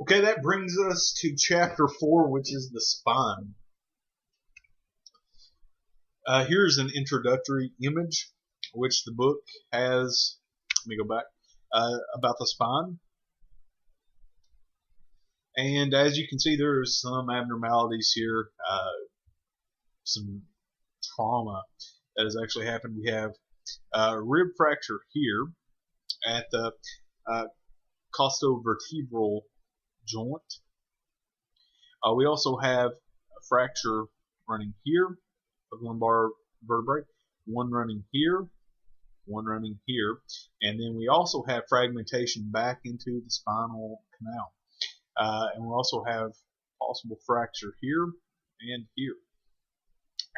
Okay, that brings us to chapter 4, which is the spine. Here's an introductory image, which the book has, let me go back, about the spine. And as you can see, there's some abnormalities here, some trauma that has actually happened. We have a rib fracture here at the costovertebral joint. We also have a fracture running here of lumbar vertebrae, one running here, one running here, and then we also have fragmentation back into the spinal canal. And we also have possible fracture here and here.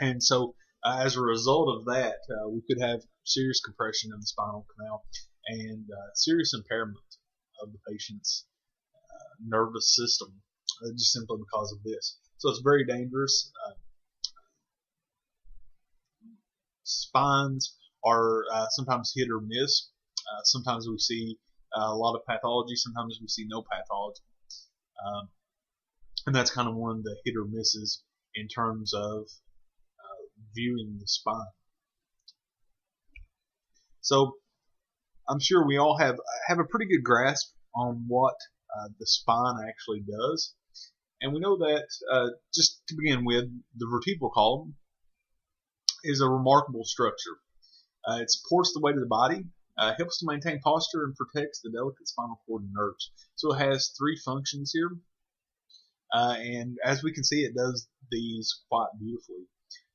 And so as a result of that, we could have serious compression in the spinal canal and serious impairment of the patient's nervous system, just simply because of this. So it's very dangerous. Spines are sometimes hit or miss. Sometimes we see a lot of pathology, sometimes we see no pathology. And that's kind of one of the hit or misses in terms of viewing the spine. So I'm sure we all have a pretty good grasp on what the spine actually does. And we know that, just to begin with, the vertebral column is a remarkable structure. It supports the weight of the body, helps to maintain posture, and protects the delicate spinal cord and nerves. So it has three functions here. And as we can see, it does these quite beautifully.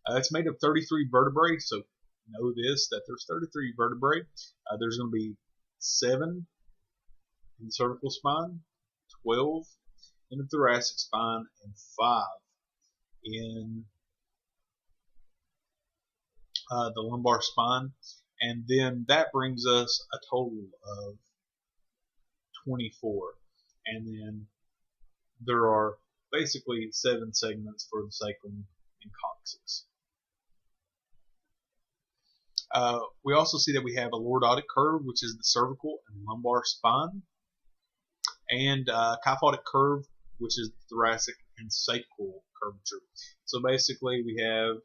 It's made of 33 vertebrae, so know this, that there's 33 vertebrae. There's going to be 7 in the cervical spine, 12 in the thoracic spine, and 5 in the lumbar spine. And then that brings us a total of 24. And then there are basically 7 segments for the sacrum and coccyx. We also see that we have a lordotic curve, which is the cervical and lumbar spine, and kyphotic curve, which is the thoracic and sacral curvature. So basically we have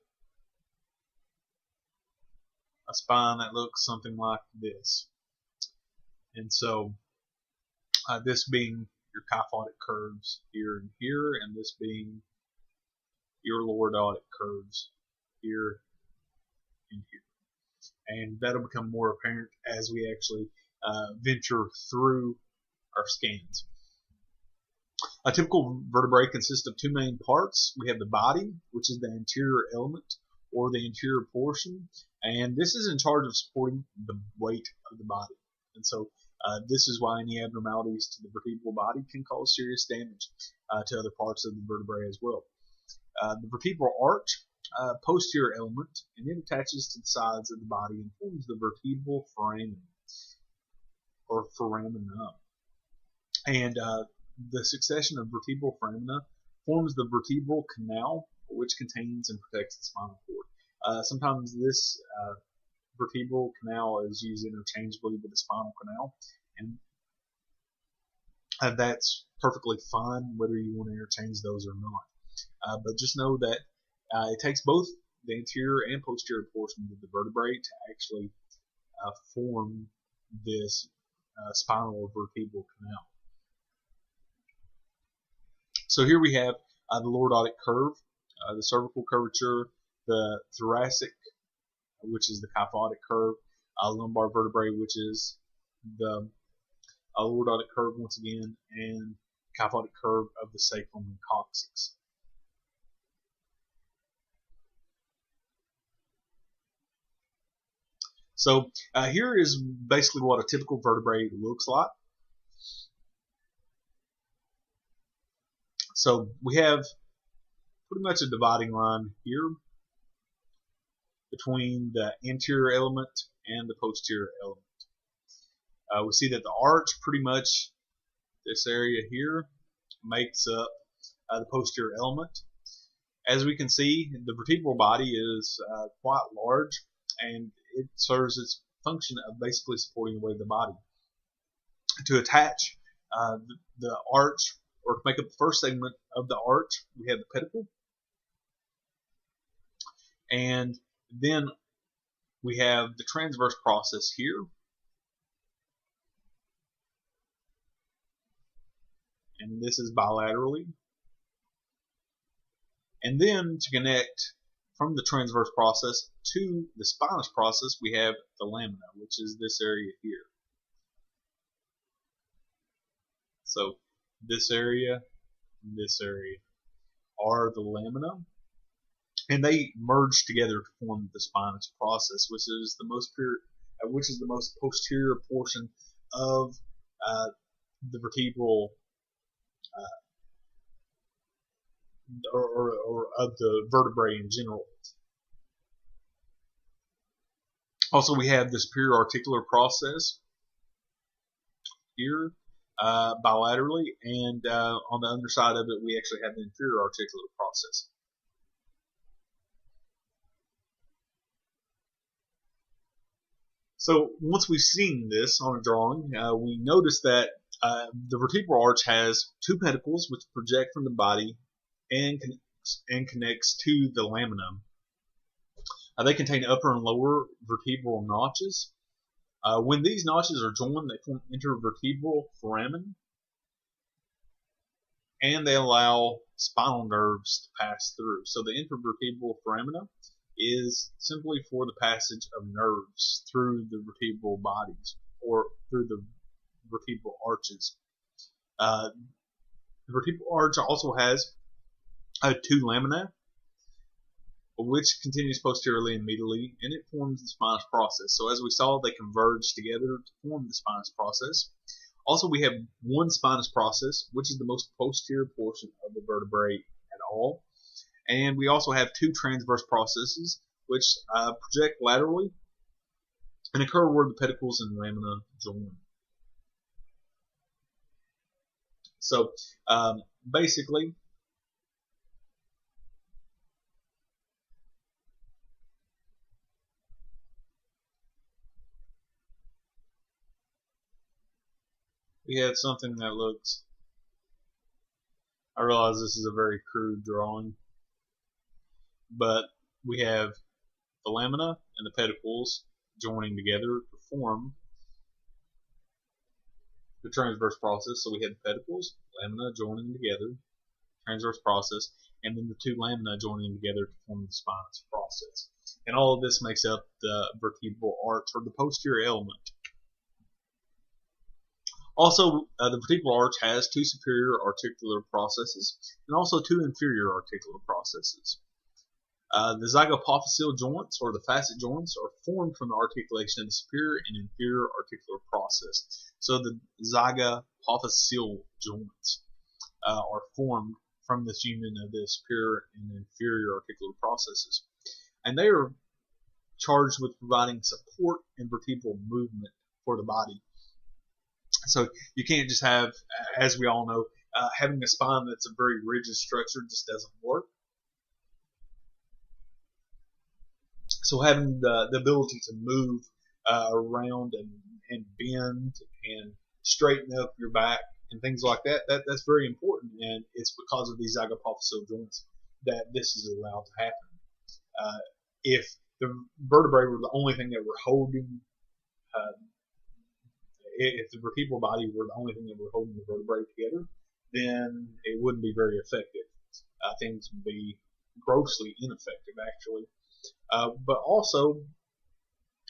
a spine that looks something like this. And so this being your kyphotic curves here and here, and this being your lordotic curves here and here. And that'll become more apparent as we actually venture through our scans. A typical vertebrae consists of 2 main parts. We have the body, which is the anterior element or the anterior portion, and this is in charge of supporting the weight of the body. And so this is why any abnormalities to the vertebral body can cause serious damage to other parts of the vertebrae as well. The vertebral arch, posterior element, and it attaches to the sides of the body and forms the vertebral foramen or foramina. And the succession of vertebral foramina forms the vertebral canal, which contains and protects the spinal cord. Sometimes this vertebral canal is used interchangeably with the spinal canal, and that's perfectly fine whether you want to interchange those or not. But just know that it takes both the anterior and posterior portions of the vertebrae to actually form this spinal or vertebral canal. So here we have the lordotic curve, the cervical curvature, the thoracic, which is the kyphotic curve, lumbar vertebrae, which is the lordotic curve once again, and kyphotic curve of the sacrum and coccyx. So here is basically what a typical vertebrae looks like. So we have pretty much a dividing line here between the anterior element and the posterior element. We see that the arch, pretty much this area here, makes up the posterior element. As we can see, the vertebral body is quite large, and it serves its function of basically supporting the weight of the body. To attach the arch or to make up the first segment of the arch, we have the pedicle. And then we have the transverse process here. And this is bilaterally. And then to connect from the transverse process to the spinous process, we have the lamina, which is this area here. So this area and this area are the lamina, and they merge together to form the spinous process, which is the most posterior portion of the vertebral or of the vertebrae in general. Also, we have the superior articular process here bilaterally, and on the underside of it, we actually have the inferior articular process. So once we've seen this on a drawing, we notice that the vertebral arch has two pedicles which project from the body and connects to the lamina. They contain upper and lower vertebral notches. When these notches are joined, they form intervertebral foramen, and they allow spinal nerves to pass through. So the intervertebral foramina is simply for the passage of nerves through the vertebral bodies or through the vertebral arches. The vertebral arch also has two lamina, which continues posteriorly and medially, and it forms the spinous process. So as we saw, they converge together to form the spinous process. Also, we have one spinous process, which is the most posterior portion of the vertebrae at all. And we also have two transverse processes, which project laterally and occur where the pedicles and lamina join. So basically, we have something that looks, I realize this is a very crude drawing, but we have the lamina and the pedicles joining together to form the transverse process. So we have the pedicles, lamina joining together, transverse process, and then the two lamina joining together to form the spinous process. And all of this makes up the vertebral arch, or the posterior element. Also, the vertebral arch has two superior articular processes and also two inferior articular processes. The zygapophyseal joints, or the facet joints, are formed from the articulation of the superior and inferior articular process. So the zygapophyseal joints are formed from this union of the superior and inferior articular processes. And they are charged with providing support and vertebral movement for the body. So you can't just have, as we all know, having a spine that's a very rigid structure just doesn't work. So having the ability to move around and bend and straighten up your back and things like that, that's very important, and it's because of these zygapophyseal joints that this is allowed to happen. If the vertebrae were the only thing that were holding, if the vertebral body were the only thing that were holding the vertebrae together, then it wouldn't be very effective. Things would be grossly ineffective, actually. But also,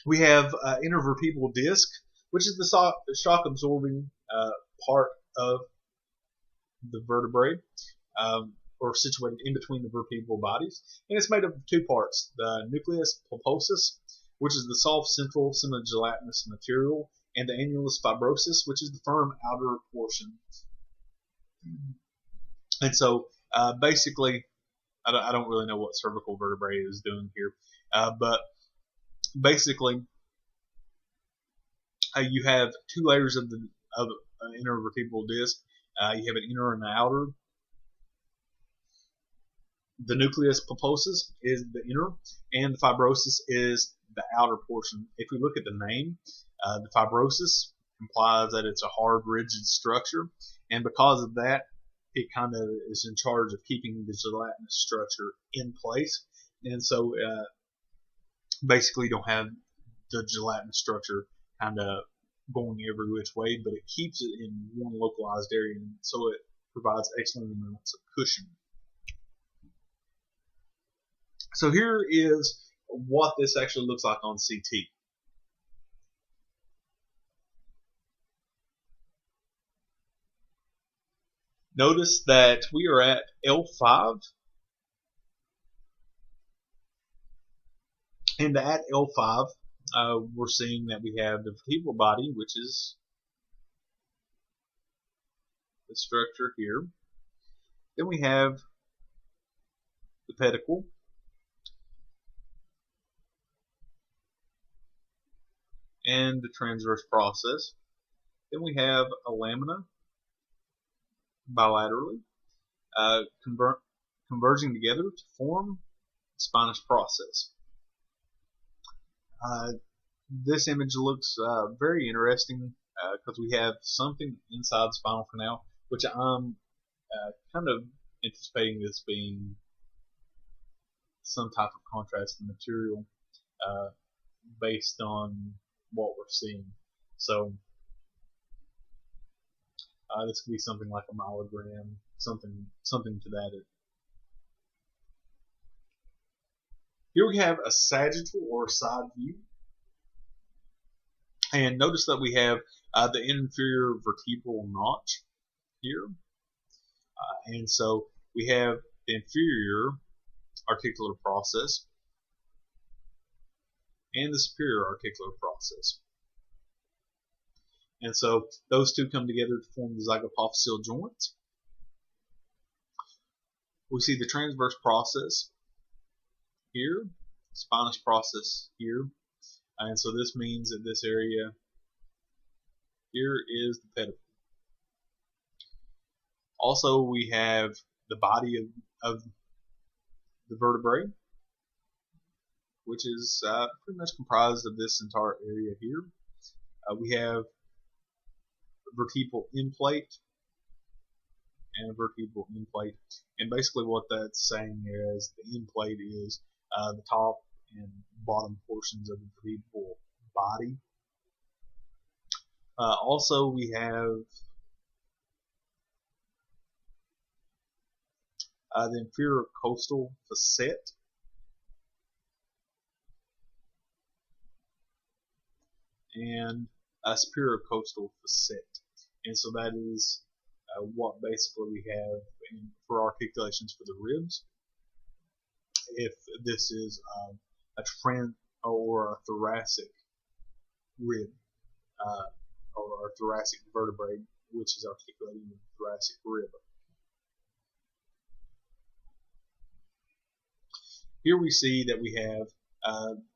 we have intervertebral disc, which is the shock-absorbing part of the vertebrae, or situated in between the vertebral bodies. And it's made up of two parts: the nucleus pulposus, which is the soft central semigelatinous material, and the annulus fibrosus, which is the firm outer portion. And so, basically, I don't really know what cervical vertebrae is doing here, but basically, you have two layers of intervertebral disc. You have an inner and an outer. The nucleus pulposus is the inner, and the fibrosus is the outer portion. If we look at the name, the fibrosus implies that it's a hard, rigid structure, and because of that, it kind of is in charge of keeping the gelatinous structure in place, and so basically you don't have the gelatinous structure kind of going every which way, but it keeps it in one localized area, and so it provides excellent amounts of cushion. So here is what this actually looks like on CT. Notice that we are at L5, and at L5 we're seeing that we have the vertebral body, which is the structure here. Then we have the pedicle, and the transverse process. Then we have a lamina bilaterally, converging together to form the spinous process. This image looks very interesting because we have something inside the spinal canal, which I'm kind of anticipating this being some type of contrasting material based on what we're seeing. So this could be something like a myelogram, something to that. Here we have a sagittal or a side view, and notice that we have the inferior vertebral notch here, and so we have the inferior articular process and the superior articular process. And so those two come together to form the zygapophyseal joints. We see the transverse process here, spinous process here, and so this means that this area here is the pedicle. Also, we have the body of the vertebrae, which is pretty much comprised of this entire area here. We have vertebral end plate and a vertebral end plate, and basically what that's saying is the end plate is the top and bottom portions of the vertebral body. Also, we have the inferior costal facet, and a superior costal facet, and so that is what basically we have for articulations for the ribs. If this is a trans or a thoracic rib or a thoracic vertebrae, which is articulating the thoracic rib. Here we see that we have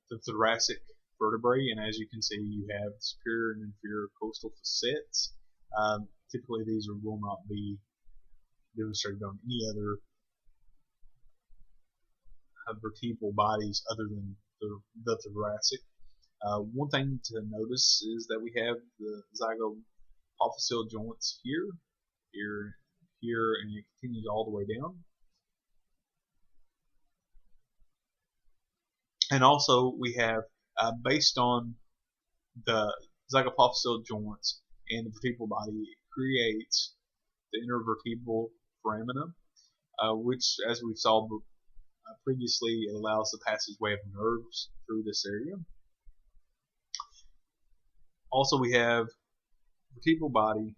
the thoracic vertebrae, and as you can see, you have superior and inferior costal facets. Typically, these will not be demonstrated on any other vertebral bodies other than the thoracic. One thing to notice is that we have the zygapophyseal joints here, and it continues all the way down. And also we have, based on the zygapophyseal joints and the vertebral body, it creates the intervertebral foramina, which, as we saw previously, it allows the passageway of nerves through this area. Also, we have vertebral body,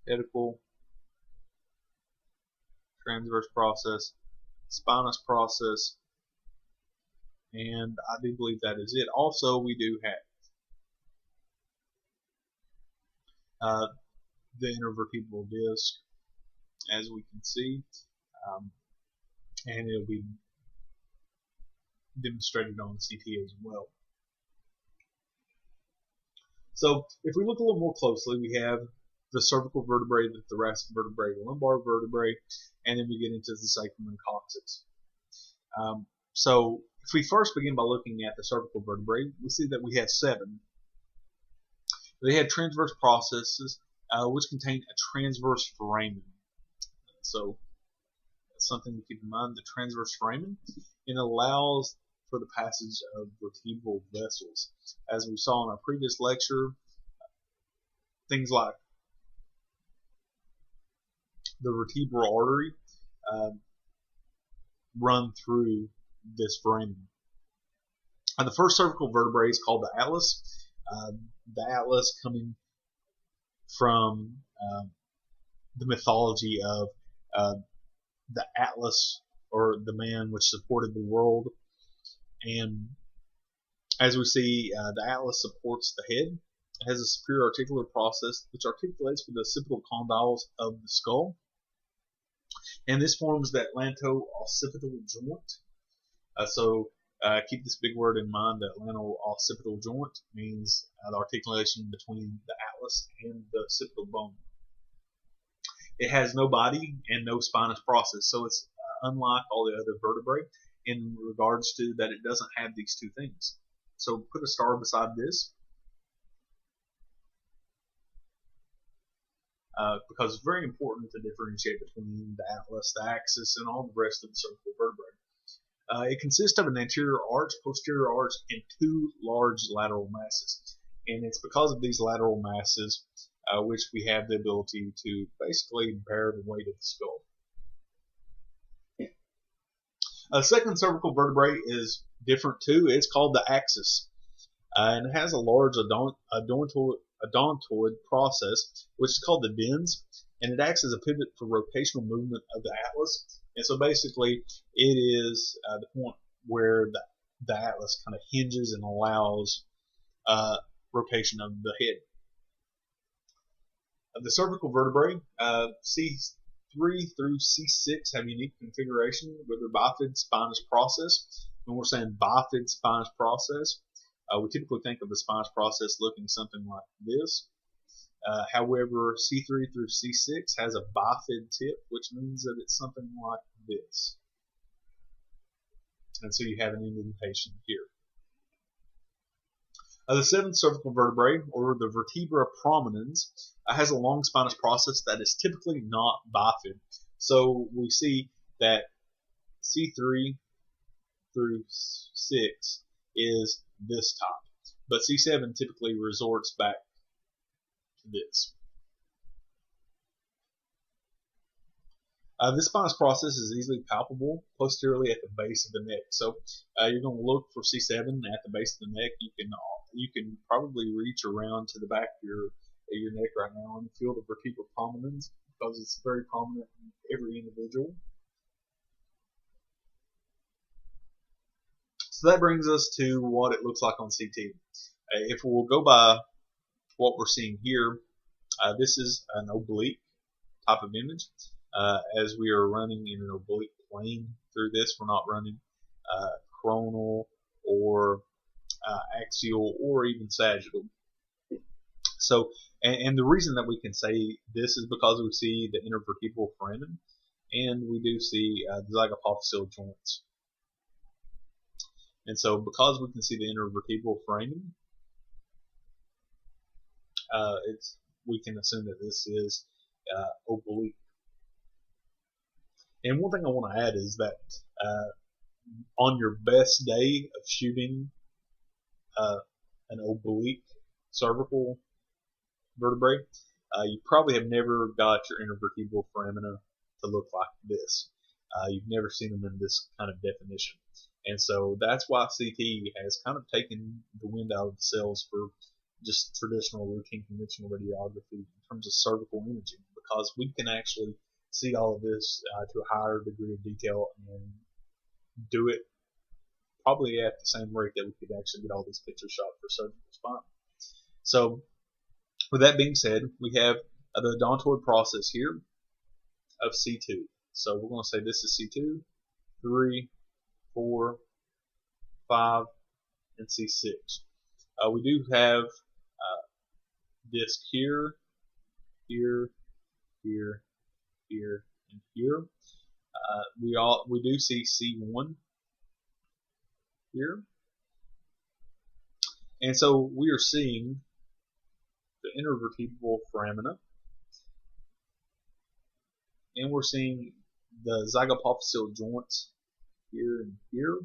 pedicle, transverse process, spinous process, and I do believe that is it. Also, we do have the intervertebral disc, as we can see, and it'll be demonstrated on CT as well. So if we look a little more closely, we have the cervical vertebrae, the thoracic vertebrae, the lumbar vertebrae, and then we get into the sacrum and coccyx. So if we first begin by looking at the cervical vertebrae, we see that we have 7. They had transverse processes which contain a transverse foramen. So that's something to keep in mind. The transverse foramen, it allows for the passage of vertebral vessels. As we saw in our previous lecture, things like the vertebral artery run through this foramen. The first cervical vertebrae is called the atlas. The atlas coming from the mythology of the Atlas, or the man which supported the world. And as we see, the atlas supports the head. It has a superior articular process which articulates with the occipital condyles of the skull. And this forms the atlanto-occipital joint. So keep this big word in mind. The atlanto-occipital joint means the articulation between the atlas and the occipital bone. It has no body and no spinous process, so it's unlike all the other vertebrae in regards to that it doesn't have these two things. So put a star beside this, because it's very important to differentiate between the atlas, the axis, and all the rest of the cervical vertebrae. It consists of an anterior arch, posterior arch, and two large lateral masses. And it's because of these lateral masses which we have the ability to basically bear the weight of the skull. A second cervical vertebrae is different too. It's called the axis, and it has a large odontoid process, which is called the dens, and it acts as a pivot for rotational movement of the atlas. And so basically, it is the point where the atlas kind of hinges and allows rotation of the head. The cervical vertebrae, C3 through C6, have unique configuration with their bifid spinous process. When we're saying bifid spinous process, we typically think of the spinous process looking something like this. However, C3 through C6 has a bifid tip, which means that it's something like this. And so you have an indentation here. The seventh cervical vertebrae, or the vertebra prominens, has a long spinous process that is typically not bifid. So we see that C3 through 6 is this type, but C7 typically resorts back to this. This spinous process is easily palpable posteriorly at the base of the neck. So you're going to look for C7 at the base of the neck. You can probably reach around to the back of your neck right now and feel the vertebra prominens, because it's very prominent in every individual. So that brings us to what it looks like on CT. If we'll go by what we're seeing here, this is an oblique type of image. As we are running in an oblique plane through this, we're not running coronal or axial or even sagittal. So, and the reason that we can say this is because we see the intervertebral foramen, and we do see the zygapophyseal joints. And so, because we can see the intervertebral foramen, we can assume that this is oblique. And one thing I want to add is that on your best day of shooting an oblique cervical vertebrae, you probably have never got your intervertebral foramina to look like this. You've never seen them in this kind of definition. And so that's why CT has kind of taken the wind out of the sails for just traditional routine conventional radiography in terms of cervical imaging, because we can actually see all of this to a higher degree of detail and do it probably at the same rate that we could actually get all these pictures shot for cervical spine. So with that being said, we have the odontoid process here of C2. So we're going to say this is C2, 3, 4, 5, and C6. We do have disc here, here, here, here, and here. We do see C1 here, and so we are seeing intervertebral foramina, and we're seeing the zygapophyseal joints here and here,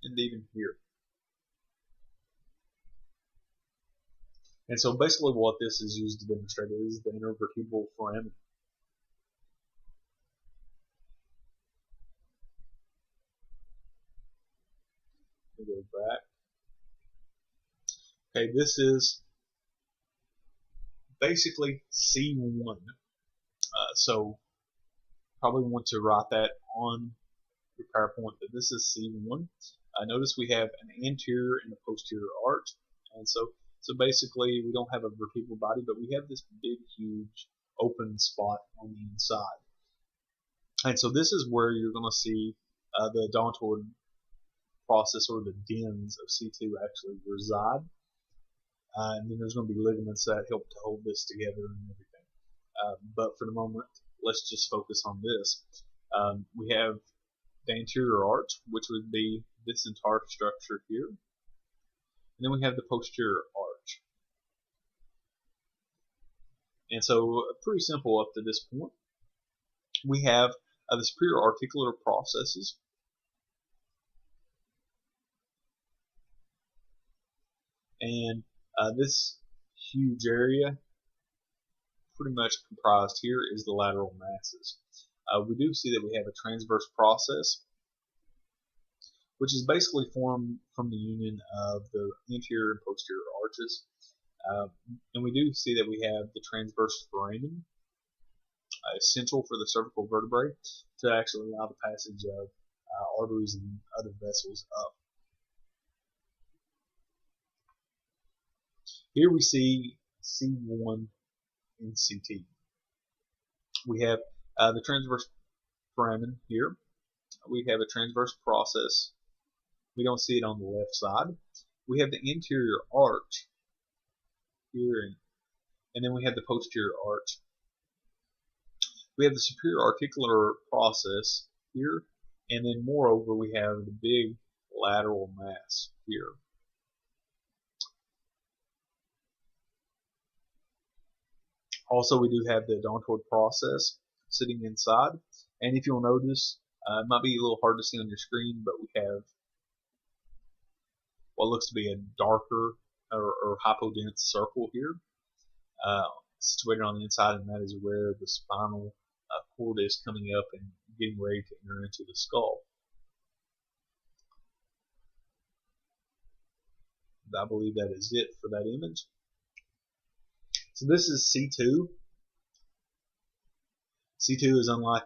and even here. And so basically what this is used to demonstrate is the intervertebral foramina. We'll go back. Okay, this is basically C1. So probably want to write that on your PowerPoint, but this is C1. Notice we have an anterior and a posterior arch, and so basically we don't have a vertebral body, but we have this big, huge open spot on the inside. And so this is where you're going to see the odontoid process, or the dens of C2, actually reside. And then there's going to be ligaments that help to hold this together and everything. But for the moment, let's just focus on this. We have the anterior arch, which would be this entire structure here. And then we have the posterior arch. And so pretty simple up to this point. We have the superior articular processes. And this huge area pretty much comprised here is the lateral masses. We do see that we have a transverse process, which is basically formed from the union of the anterior and posterior arches. And we do see that we have the transverse foramen, essential for the cervical vertebrae to actually allow the passage of arteries and other vessels up. Here we see C1 and CT. We have the transverse foramen here. We have a transverse process. We don't see it on the left side. We have the anterior arch here, and then we have the posterior arch. We have the superior articular process here, and then moreover we have the big lateral mass here. Also, we do have the odontoid process sitting inside, and if you'll notice, it might be a little hard to see on your screen, but we have what looks to be a darker or hypodense circle here, situated on the inside, and that is where the spinal cord is coming up and getting ready to enter into the skull. I believe that is it for that image. So this is C2. C2 is unlike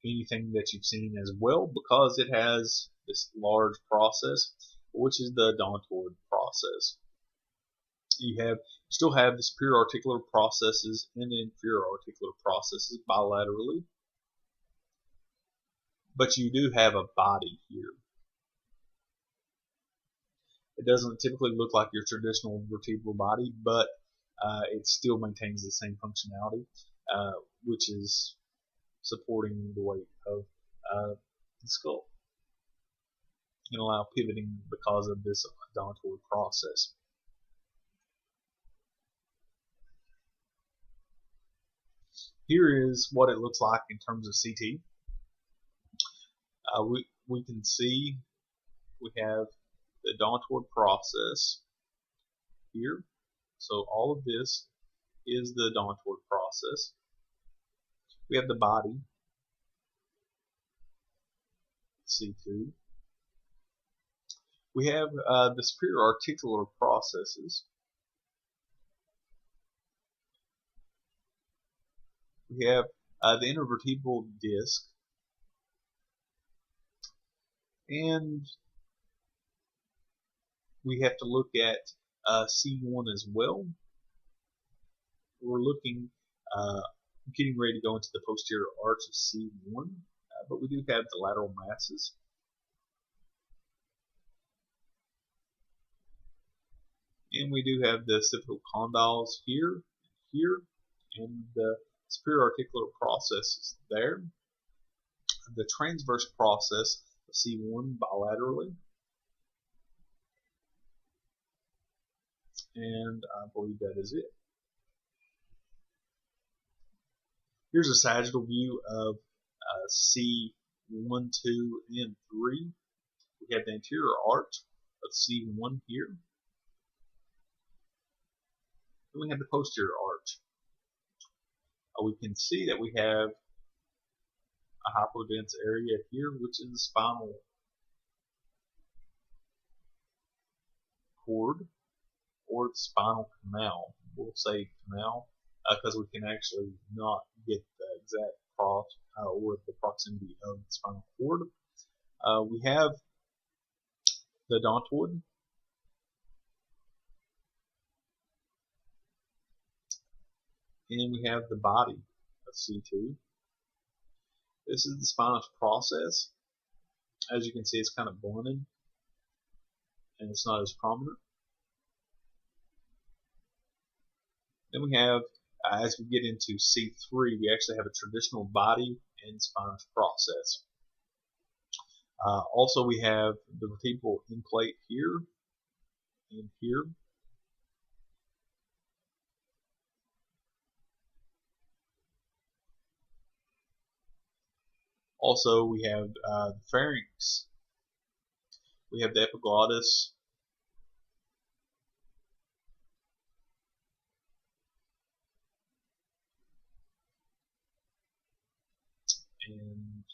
anything that you've seen as well because it has this large process, which is the odontoid process. You still have the superior articular processes and the inferior articular processes bilaterally, but you do have a body here. It doesn't typically look like your traditional vertebral body, but it still maintains the same functionality, which is supporting the weight of the skull and allow pivoting because of this odontoid process. Here is what it looks like in terms of CT. We can see we have the odontoid process here. So all of this is the odontoid process. We have the body, C2. We have the superior articular processes. We have the intervertebral disc, and we have to look at C1 as well. We're looking, getting ready to go into the posterior arch of C1, but we do have the lateral masses. And we do have the occipital condyles here, and the superior articular processes there. The transverse process of C1 bilaterally. And I believe that is it. Here's a sagittal view of C1, 2, and 3. We have the anterior arch of C1 here. Then we have the posterior arch. We can see that we have a hypodense area here, which is the spinal cord or the spinal canal. We'll say canal because we can actually not get the exact or the proximity of the spinal cord. We have the odontoid. And we have the body of C2. This is the spinous process. As you can see, it's kind of blunted and it's not as prominent. Then we have, as we get into C3, we actually have a traditional body and spinous process. Also, we have the vertebral end plate here and here. Also, we have the pharynx. We have the epiglottis. And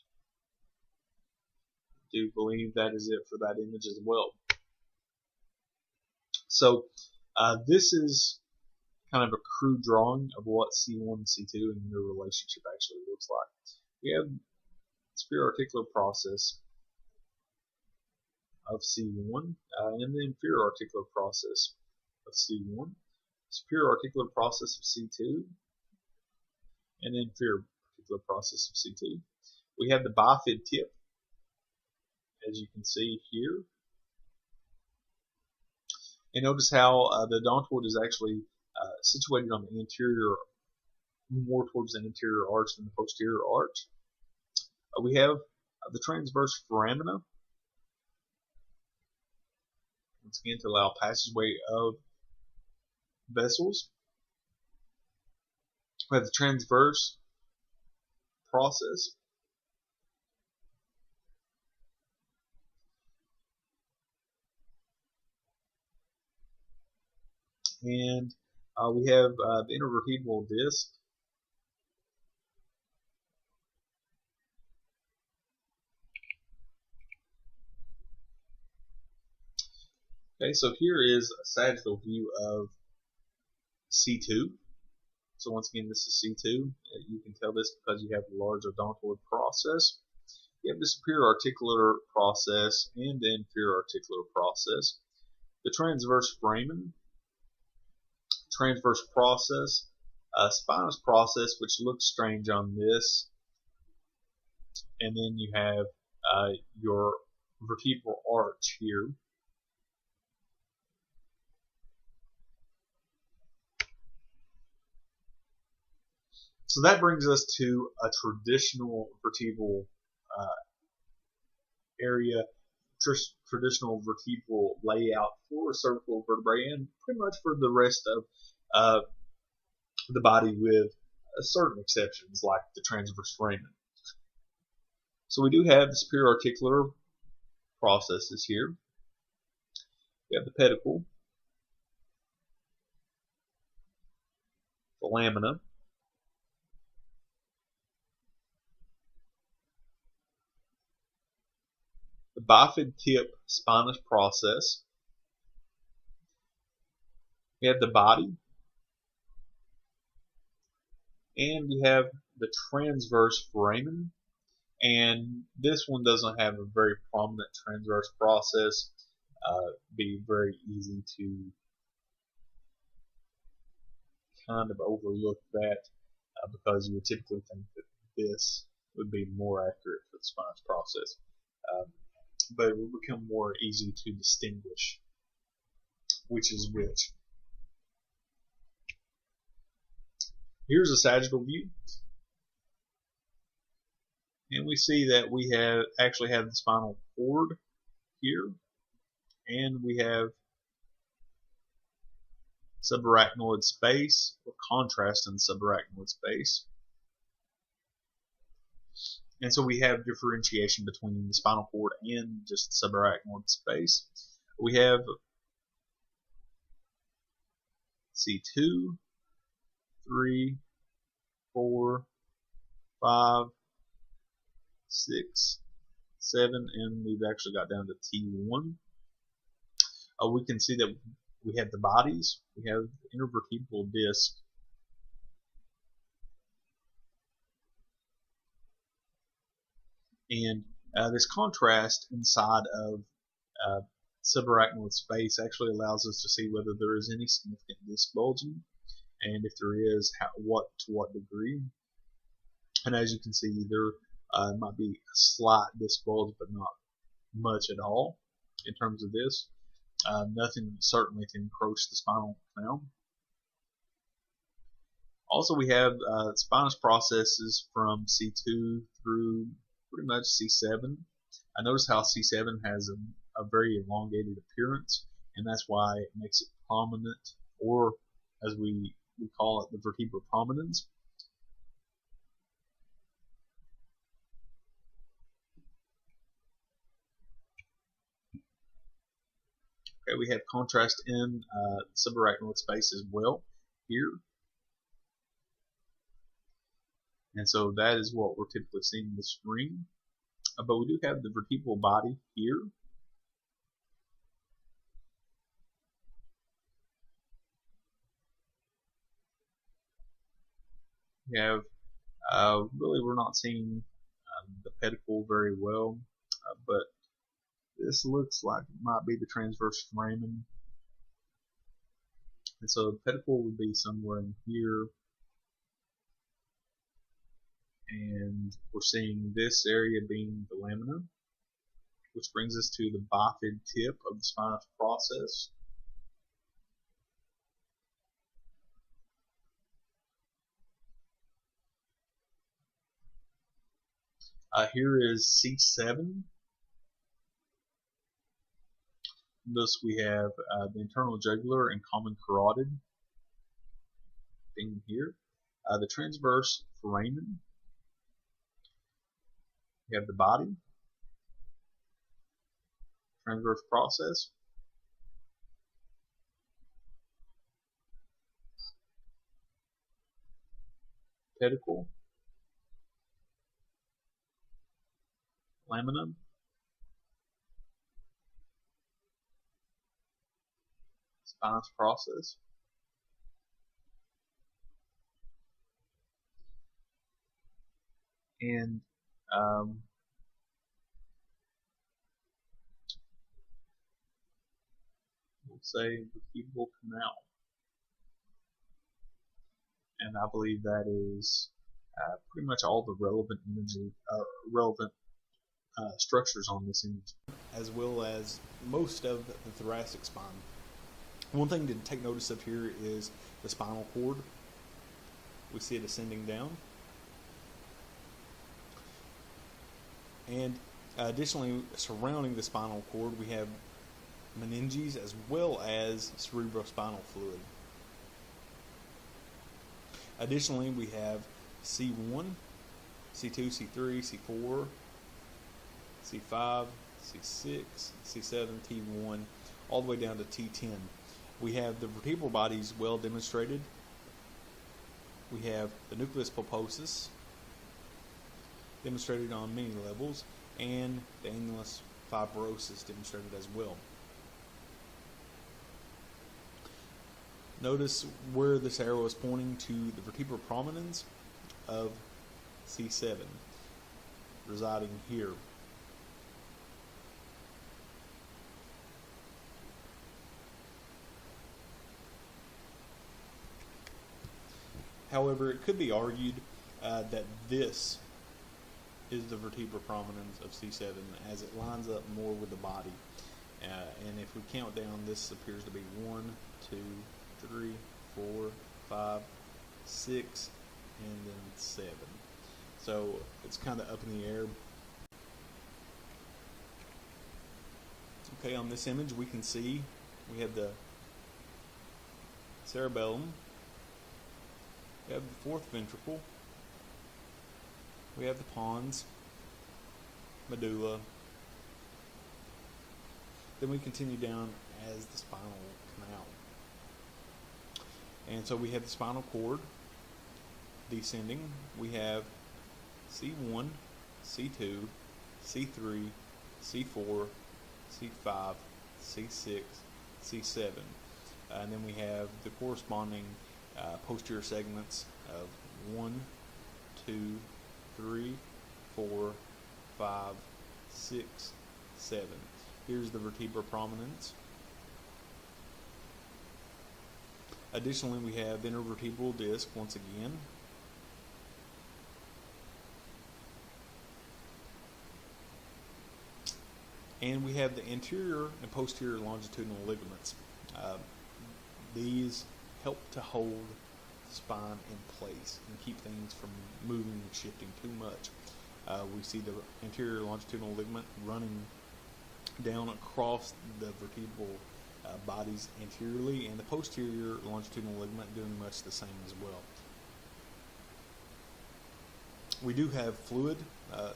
I do believe that is it for that image as well. So this is kind of a crude drawing of what C1 and C2 and their relationship actually looks like. We have superior articular process of C1 and the inferior articular process of C1, superior articular process of C2, and the inferior articular process of C2. We have the bifid tip, as you can see here. And notice how the odontoid is actually situated on the anterior, more towards the anterior arch than the posterior arch. We have the transverse foramina, once again to allow passageway of vessels. We have the transverse process. And we have the intervertebral disc. Okay, so here is a sagittal view of C2. So once again, this is C2. You can tell this because you have the large odontoid process. You have the superior articular process and the inferior articular process. The transverse foramen, transverse process, spinous process, which looks strange on this, and then you have your vertebral arch here. So that brings us to a traditional vertebral area, traditional vertebral layout for cervical vertebrae and pretty much for the rest of the body, with certain exceptions like the transverse foramen. So we do have the superior articular processes here. We have the pedicle, the lamina, the bifid tip spinous process. We have the body, and we have the transverse foramen. And this one doesn't have a very prominent transverse process. Be very easy to kind of overlook that because you would typically think that this would be more accurate for the spinous process. But it will become more easy to distinguish which is which. Here's a sagittal view, and we see that we actually have the spinal cord here, and we have subarachnoid space, or contrast in subarachnoid space. And so we have differentiation between the spinal cord and just the subarachnoid space. We have C2, 3, 4, 5, 6, 7, and we've actually got down to T1. We can see that we have the bodies, we have the intervertebral disc, and this contrast inside of subarachnoid space actually allows us to see whether there is any significant disc bulging, and if there is, to what degree. And as you can see, there might be a slight disc bulge, but not much at all in terms of this. Nothing certainly to encroach the spinal canal. Also, we have spinous processes from C2 through pretty much C7. I notice how C7 has a very elongated appearance, and that's why it makes it prominent, or as we call it, the vertebral prominence. Okay, we have contrast in subarachnoid space as well here. And so that is what we're typically seeing in the screen. But we do have the vertebral body here. We have, really we're not seeing the pedicle very well, but this looks like it might be the transverse foramen. And so the pedicle would be somewhere in here. And we're seeing this area being the lamina, which brings us to the bifid tip of the spinous process. Here is C7. Thus we have the internal jugular and common carotid being here. The transverse foramen. We have the body, transverse process, pedicle, lamina, spinous process, and we'll say vertebral canal. And I believe that is pretty much all the relevant images, structures on this image, as well as most of the thoracic spine. One thing to take notice of here is the spinal cord. We see it ascending down. And additionally, surrounding the spinal cord, we have meninges as well as cerebrospinal fluid. Additionally, we have C1, C2, C3, C4, C5, C6, C7, T1, all the way down to T10. We have the vertebral bodies well demonstrated. We have the nucleus pulposus demonstrated on many levels, and the annulus fibrosus demonstrated as well. Notice where this arrow is pointing to the vertebral prominence of C7, residing here. However, it could be argued that this is the vertebral prominence of C7, as it lines up more with the body. And if we count down, this appears to be 1, 2, 3, 4, 5, 6, and then 7. So it's kind of up in the air. Okay, on this image we can see we have the cerebellum, we have the fourth ventricle, we have the pons, medulla. Then we continue down as the spinal canal. And so we have the spinal cord descending. We have C1, C2, C3, C4, C5, C6, C7. And then we have the corresponding posterior segments of 1, 2, 3, 4, 5, 6, 7. Here's the vertebral prominence. Additionally, we have the intervertebral disc once again. And we have the anterior and posterior longitudinal ligaments. These help to hold the spine in place and keep things from moving and shifting too much. We see the anterior longitudinal ligament running down across the vertebral bodies anteriorly, and the posterior longitudinal ligament doing much the same as well. We do have fluid,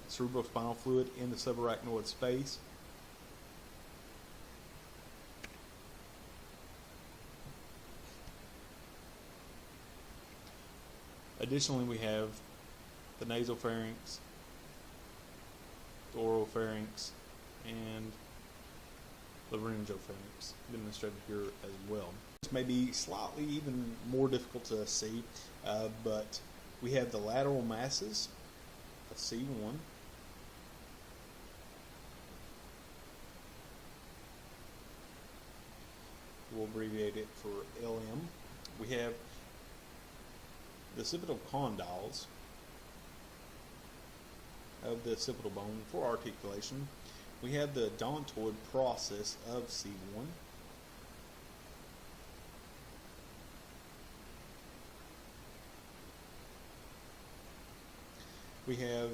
cerebrospinal fluid, in the subarachnoid space. Additionally, we have the nasopharynx, the oropharynx, and laryngopharynx demonstrated here as well. This may be slightly even more difficult to see, but we have the lateral masses of C1, we'll abbreviate it for LM. We have the occipital condyles of the occipital bone for articulation. We have the odontoid process of C1. We have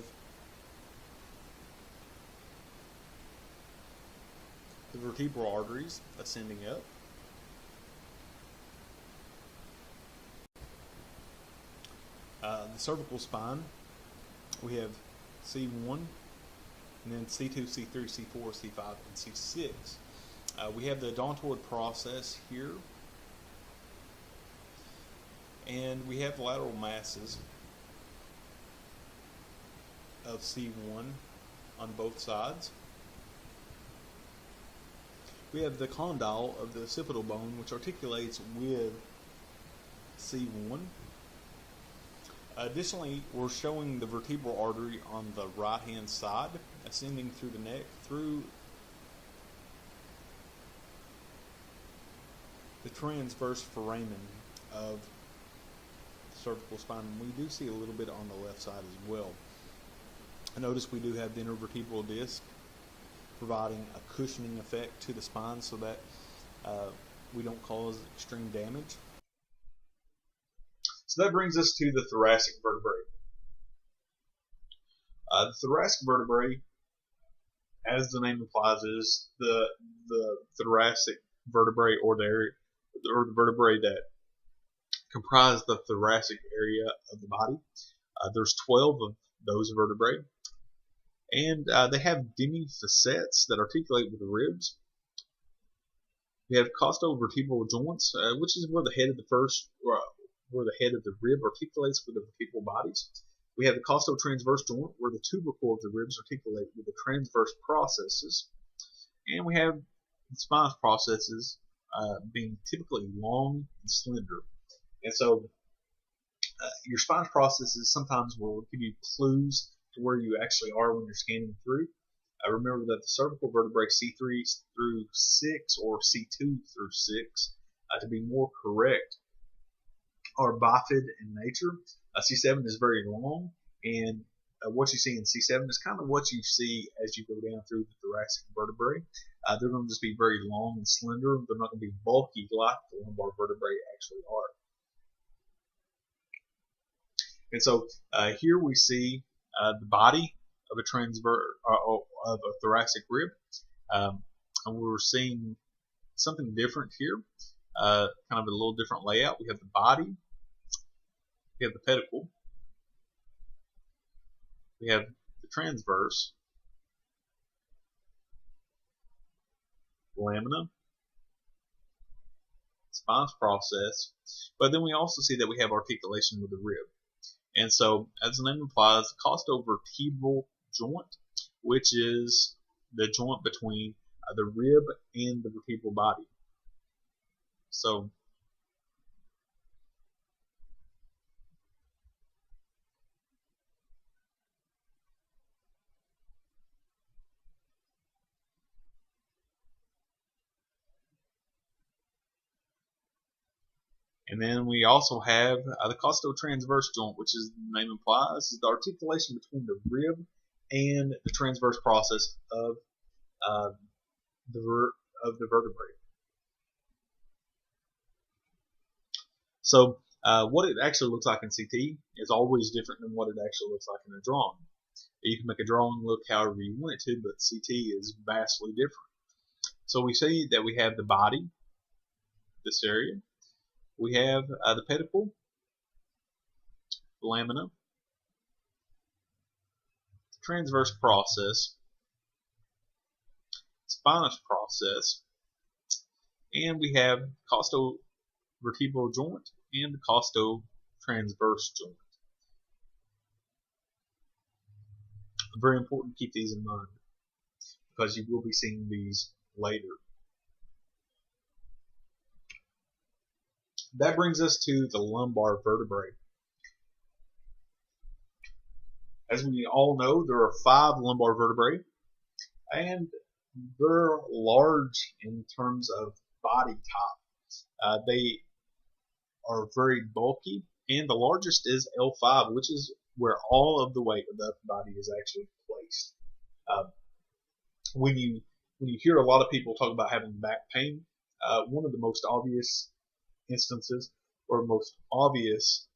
the vertebral arteries ascending up. The cervical spine, we have C1, and then C2, C3, C4, C5, and C6. We have the odontoid process here, and we have the lateral masses of C1 on both sides. We have the condyle of the occipital bone, which articulates with C1. Additionally, we're showing the vertebral artery on the right-hand side, ascending through the neck, through the transverse foramen of the cervical spine. We do see a little bit on the left side as well. Notice we do have the intervertebral disc providing a cushioning effect to the spine so that we don't cause extreme damage. So that brings us to the thoracic vertebrae. The thoracic vertebrae, as the name implies, is the thoracic vertebrae, or the vertebrae that comprise the thoracic area of the body. There's 12 of those vertebrae, and they have demifacets that articulate with the ribs. We have costovertebral joints, which is where the head of the rib articulates with the vertebral bodies. We have the costotransverse joint, where the tubercle of the ribs articulate with the transverse processes. And we have the spinous processes being typically long and slender. And so your spinous processes sometimes will give you clues to where you actually are when you're scanning through. Remember that the cervical vertebrae C3 through 6 or C2 through 6, to be more correct, are bifid in nature. C7 is very long, and what you see in C7 is kind of what you see as you go down through the thoracic vertebrae. They're going to just be very long and slender. They're not going to be bulky like the lumbar vertebrae actually are. And so here we see the body of a thoracic rib, and we're seeing something different here, kind of a little different layout. We have the body, we have the pedicle, we have the transverse, lamina, spinous process, but then we also see that we have articulation with the rib. And so, as the name implies, the costovertebral joint, which is the joint between the rib and the vertebral body. So, and then we also have the costotransverse joint, which is the name implies, is the articulation between the rib and the transverse process of uh, the vertebrae. So what it actually looks like in CT is always different than what it actually looks like in a drawing. You can make a drawing look however you want it to, but CT is vastly different. So we see that we have the body, this area. We have the pedicle, lamina, transverse process, spinous process, and we have costovertebral joint and the costotransverse joint. Very important to keep these in mind because you will be seeing these later. That brings us to the lumbar vertebrae. As we all know, there are 5 lumbar vertebrae, and they're large in terms of body type. They are very bulky, and the largest is L5, which is where all of the weight of the upper body is actually placed. When you hear a lot of people talk about having back pain, one of the most obvious instances or most obvious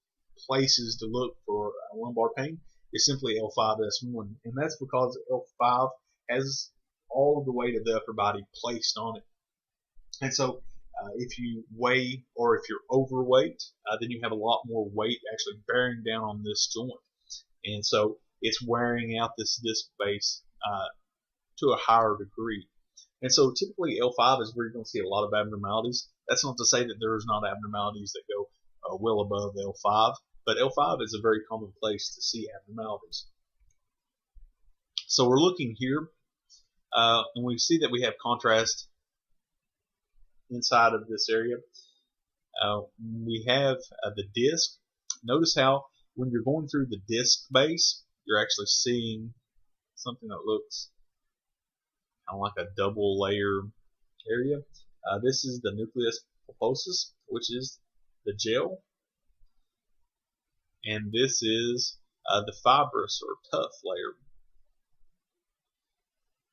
places to look for lumbar pain is simply L5S1, and that's because L5 has all of the weight of the upper body placed on it. And so if you weigh or if you're overweight, then you have a lot more weight actually bearing down on this joint. And so it's wearing out this disc base to a higher degree. And so typically L5 is where you're going to see a lot of abnormalities. That's not to say that there's not abnormalities that go well above L5, but L5 is a very common place to see abnormalities. So we're looking here, and we see that we have contrast inside of this area. We have the disc. Notice how when you're going through the disc base, you're actually seeing something that looks kind of like a double layer area. This is the nucleus pulposus, which is the gel, and this is the fibrous or tough layer,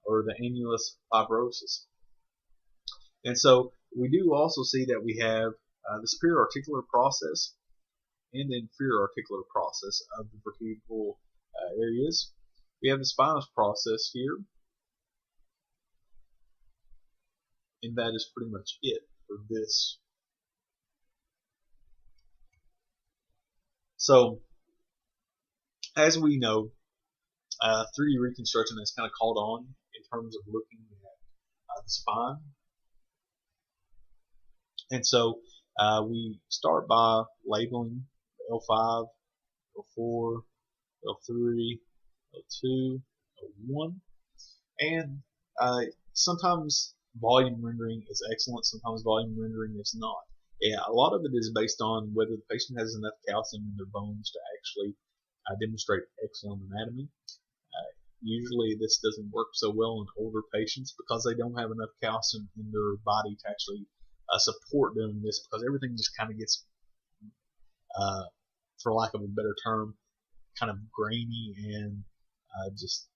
or the annulus fibrosus. And so we do also see that we have the superior articular process and the inferior articular process of the vertebral areas. We have the spinous process here, and that is pretty much it for this. So, as we know, 3D reconstruction has kind of called on in terms of looking at the spine. And so we start by labeling L5, L4, L3, L2, L1, and sometimes volume rendering is excellent, sometimes volume rendering is not. Yeah, a lot of it is based on whether the patient has enough calcium in their bones to actually demonstrate excellent anatomy. Usually this doesn't work so well in older patients because they don't have enough calcium in their body to actually support doing this, because everything just kind of gets, for lack of a better term, kind of grainy and just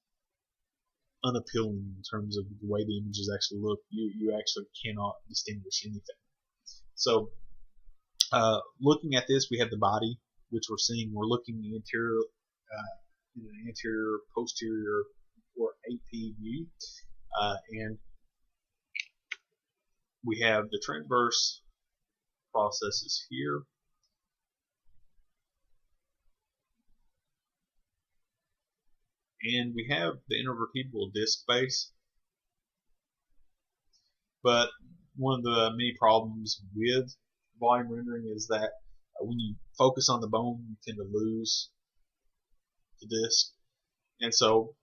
unappealing in terms of the way the images actually look. You actually cannot distinguish anything. So looking at this, we have the body, which we're seeing. We're looking in the anterior, in an anterior, posterior, or AP view, and we have the transverse processes here. And we have the intervertebral disc base. But one of the many problems with volume rendering is that when you focus on the bone, you tend to lose the disc, and so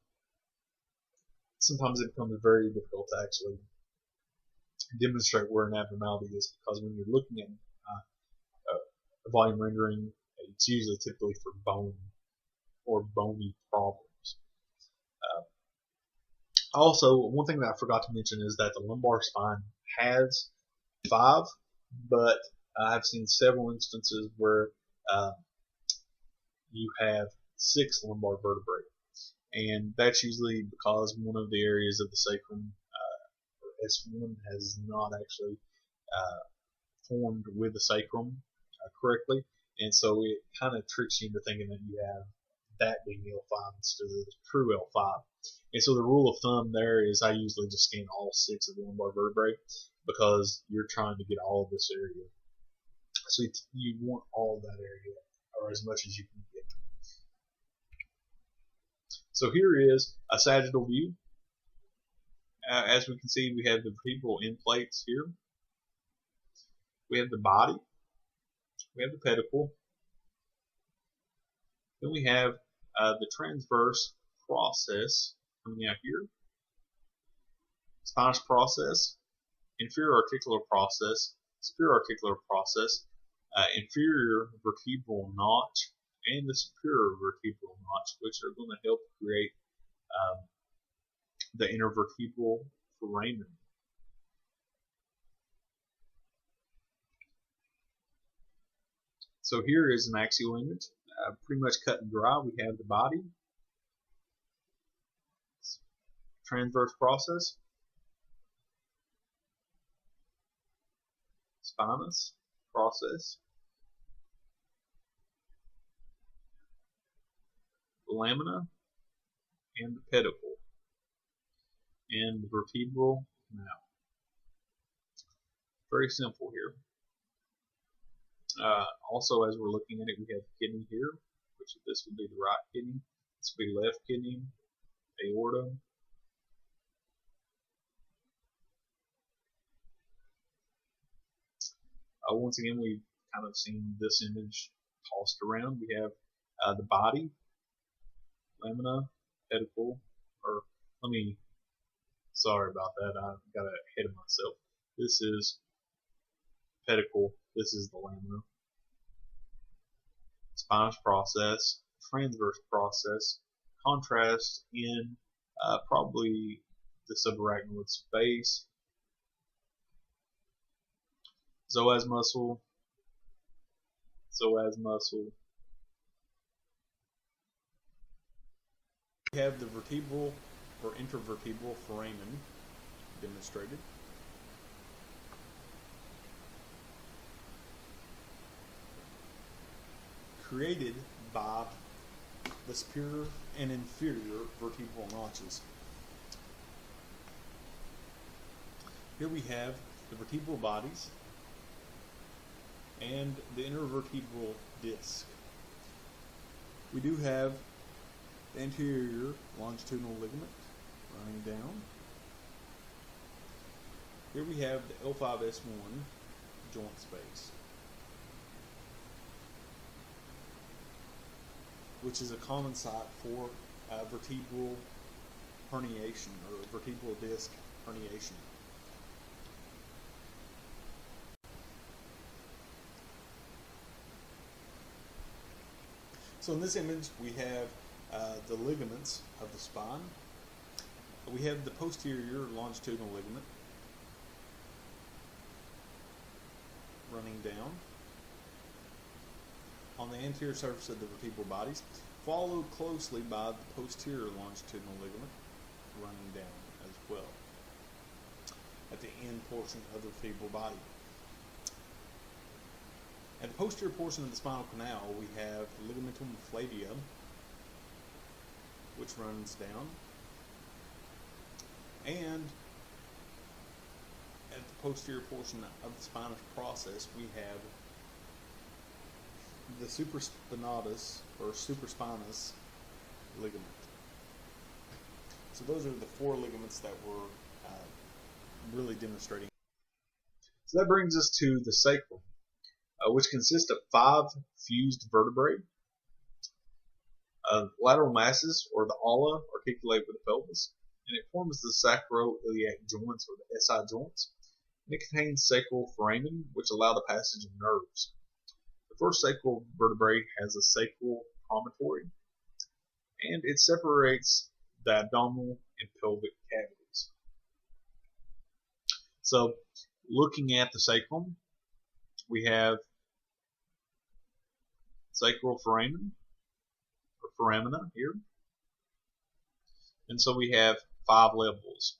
sometimes it becomes very difficult to actually demonstrate where an abnormality is, because when you're looking at a volume rendering, it's usually typically for bone or bony problems. Also, one thing that I forgot to mention is that the lumbar spine has 5, but I've seen several instances where you have 6 lumbar vertebrae, and that's usually because one of the areas of the sacrum, S1, has not actually formed with the sacrum correctly, and so it kind of tricks you into thinking that you have that being L5 instead of the true L5. And so the rule of thumb there is I usually just scan all 6 of the lumbar vertebrae, because you're trying to get all of this area. So you want all of that area, or as much as you can get. So here is a sagittal view. As we can see, we have the vertebral end plates here. We have the body. We have the pedicle. Then we have the transverse process coming out here. Spinous process, inferior articular process, superior articular process, inferior vertebral notch, and the superior vertebral notch, which are going to help create the intervertebral foramen. So here is an axial image, pretty much cut and dry. We have the body, transverse process, spinous process, the lamina, and the pedicle, and the vertebral canal. Very simple here. Also, as we're looking at it, we have kidney here, which this would be the right kidney. This would be left kidney, aorta. Once again, we've kind of seen this image tossed around. We have the body, lamina, pedicle, or sorry about that, I got ahead of myself. This is pedicle, this is the lamina. Spinous process, transverse process, contrast in probably the subarachnoid space, psoas muscle, We have the vertebral or intervertebral foramen demonstrated. Created by the superior and inferior vertebral notches. Here we have the vertebral bodies and the intervertebral disc. We do have the anterior longitudinal ligament running down. Here we have the L5S1 joint space, which is a common site for vertebral herniation or vertebral disc herniation. So in this image we have the ligaments of the spine. We have the posterior longitudinal ligament running down on the anterior surface of the vertebral bodies, followed closely by the posterior longitudinal ligament running down as well at the end portion of the vertebral body. At the posterior portion of the spinal canal, we have the ligamentum flavia, which runs down, and at the posterior portion of the spinous process, we have the supraspinatus or supraspinous ligament. So those are the 4 ligaments that we're really demonstrating. So that brings us to the sacrum, which consists of 5 fused vertebrae. Lateral masses, or the ala, articulate with the pelvis, and it forms the sacroiliac joints, or the SI joints. And it contains sacral foramen, which allow the passage of nerves. The first sacral vertebrae has a sacral promontory, and it separates the abdominal and pelvic cavities. So, looking at the sacrum, we have sacral foramen, or foramina here. And so we have 5 levels.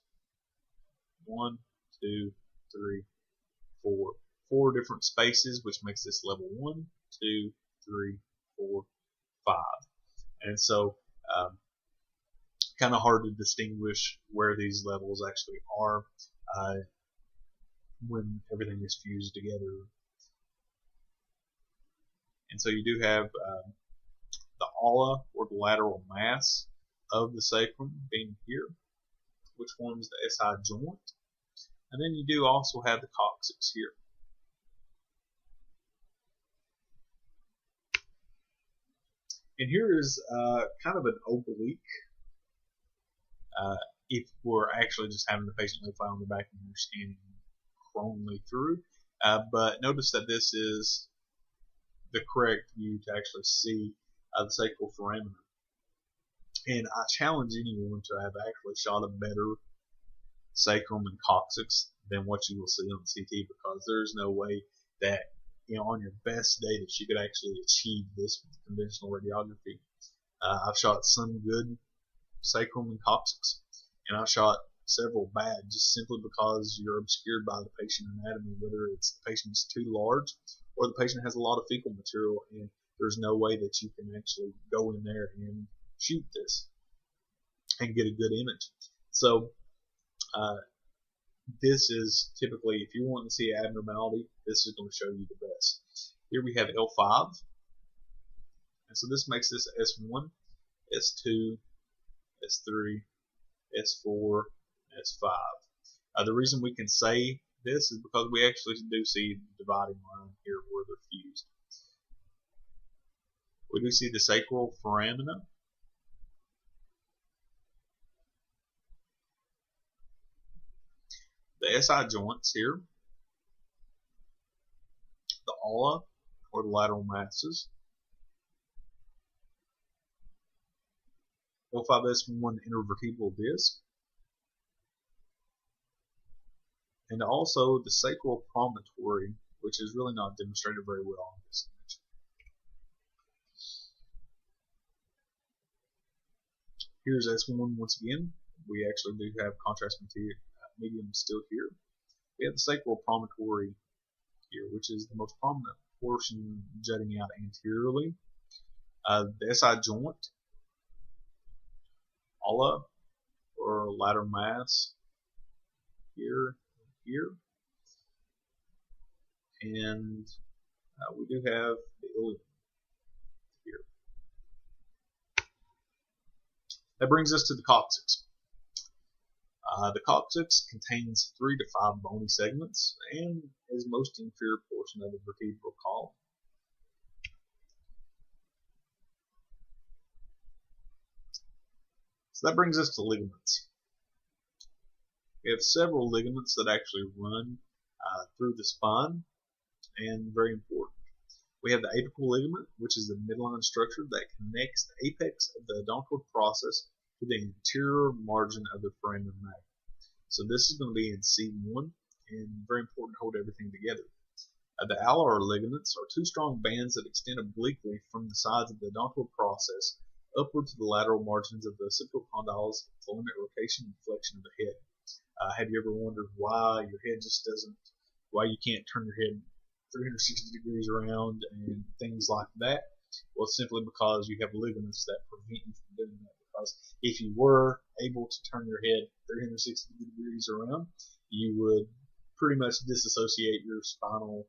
1, 2, 3, 4. 4 different spaces, which makes this level 1, 2, 3, 4, 5. And so, kind of hard to distinguish where these levels actually are when everything is fused together. And so you do have the ala, or the lateral mass of the sacrum, being here, which forms the SI joint. And then you do also have the coccyx here. And here is kind of an oblique, if we're actually just having the patient lay flat on the back and we're scanning coronally through. But notice that this is the correct view to actually see the sacral foramina. And I challenge anyone to have actually shot a better sacrum and coccyx than what you will see on CT, because there's no way that, on your best day, that you could actually achieve this with conventional radiography. I've shot some good sacrum and coccyx, and I've shot several bad, just simply because you're obscured by the patient anatomy, whether it's the patient's too large or the patient has a lot of fecal material, and there's no way that you can actually go in there and shoot this and get a good image. So this is typically, if you want to see abnormality, this is going to show you the best. Here we have L5, and so this makes this S1, S2, S3, S4, S5. The reason we can say this is because we actually do see the dividing line here where they're fused. We do see the sacral foramina. The SI joints here. The ala, or the lateral masses. L5S1 intervertebral disc. And also the sacral promontory, which is really not demonstrated very well on this image. Here's S1 once again. We actually do have contrast medium still here. We have the sacral promontory here, which is the most prominent portion jutting out anteriorly. The SI joint, ala, or lateral mass, here, here, and we do have the ilium here. That brings us to the coccyx. The coccyx contains 3 to 5 bony segments and is most inferior portion of the vertebral column. So that brings us to ligaments. We have several ligaments that actually run through the spine, and very important. We have the apical ligament, which is the midline structure that connects the apex of the odontoid process to the anterior margin of the foramen magnum. So this is going to be in C1, and very important to hold everything together. The alar ligaments are 2 strong bands that extend obliquely from the sides of the odontoid process upward to the lateral margins of the occipital condyles to limit rotation and flexion of the head. Have you ever wondered why your head just doesn't, why you can't turn your head 360 degrees around and things like that? Well, simply because you have ligaments that prevent you from doing that. Because if you were able to turn your head 360 degrees around, you would pretty much disassociate your spinal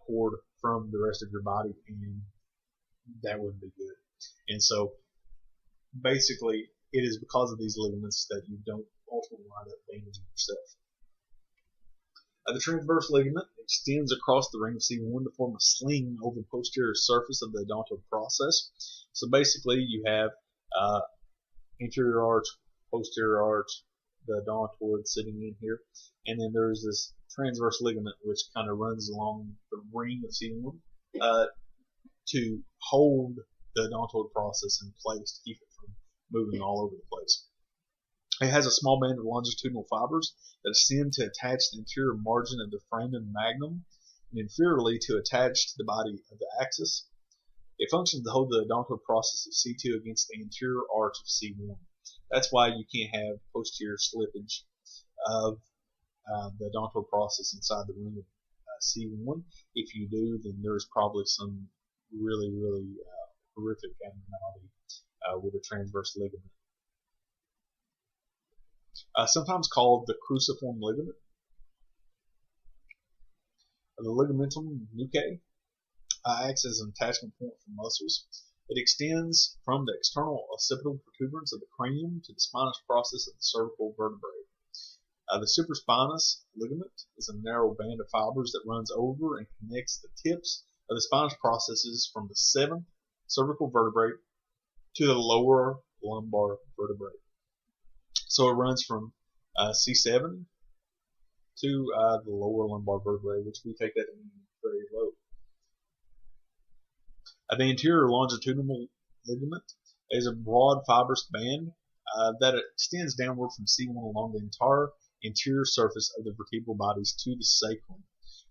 cord from the rest of your body, and that wouldn't be good. And so, basically, it is because of these ligaments that you don't ultimately wind up damaging yourself. The transverse ligament extends across the ring of C1 to form a sling over the posterior surface of the odontoid process. So basically, you have anterior arch, posterior arch, the odontoid sitting in here, and then there's this transverse ligament which kind of runs along the ring of C1 to hold the odontoid process in place to keep it from moving all over the place. It has a small band of longitudinal fibers that ascend to attach the interior margin of the foramen magnum and inferiorly to attach to the body of the axis. It functions to hold the odontoid process of C2 against the anterior arch of C1. That's why you can't have posterior slippage of the odontoid process inside the ring of C1. If you do, then there's probably some really horrific abnormality with a transverse ligament. Sometimes called the cruciform ligament. The ligamentum nuchae acts as an attachment point for muscles. It extends from the external occipital protuberance of the cranium to the spinous process of the cervical vertebrae. The supraspinous ligament is a narrow band of fibers that runs over and connects the tips of the spinous processes from the 7th cervical vertebrae to the lower lumbar vertebrae. So it runs from C7 to the lower lumbar vertebrae, which we take that to mean very low. The anterior longitudinal ligament is a broad fibrous band that extends downward from C1 along the entire anterior surface of the vertebral bodies to the sacrum.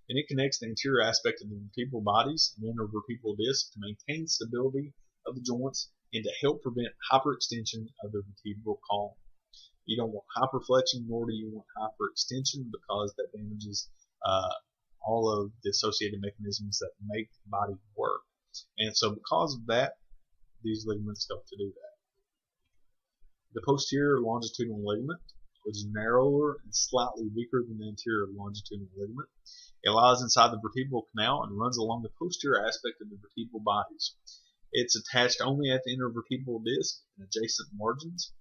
And it connects the anterior aspect of the vertebral bodies and intervertebral disc to maintain stability of the joints and to help prevent hyperextension of the vertebral column. You don't want hyperflexion, nor do you want hyperextension, because that damages all of the associated mechanisms that make the body work. And so because of that, these ligaments help to do that. The posterior longitudinal ligament, which is narrower and slightly weaker than the anterior longitudinal ligament, it lies inside the vertebral canal and runs along the posterior aspect of the vertebral bodies. It's attached only at the intervertebral disc and adjacent margins.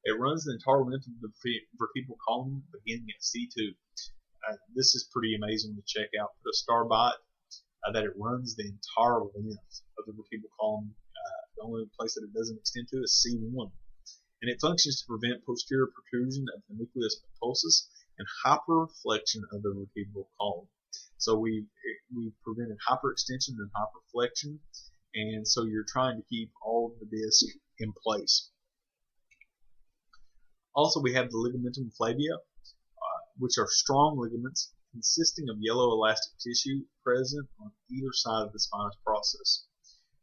It runs the entire length of the vertebral column beginning at C2. This is pretty amazing to check out. Put a star by it, that it runs the entire length of the vertebral column. The only place that it doesn't extend to is C1. And it functions to prevent posterior protrusion of the nucleus pulsus and hyperflexion of the vertebral column. So we prevented hyperextension and hyperflexion, and so you're trying to keep all of the disc in place. Also, we have the ligamentum flavia, which are strong ligaments consisting of yellow elastic tissue present on either side of the spinous process.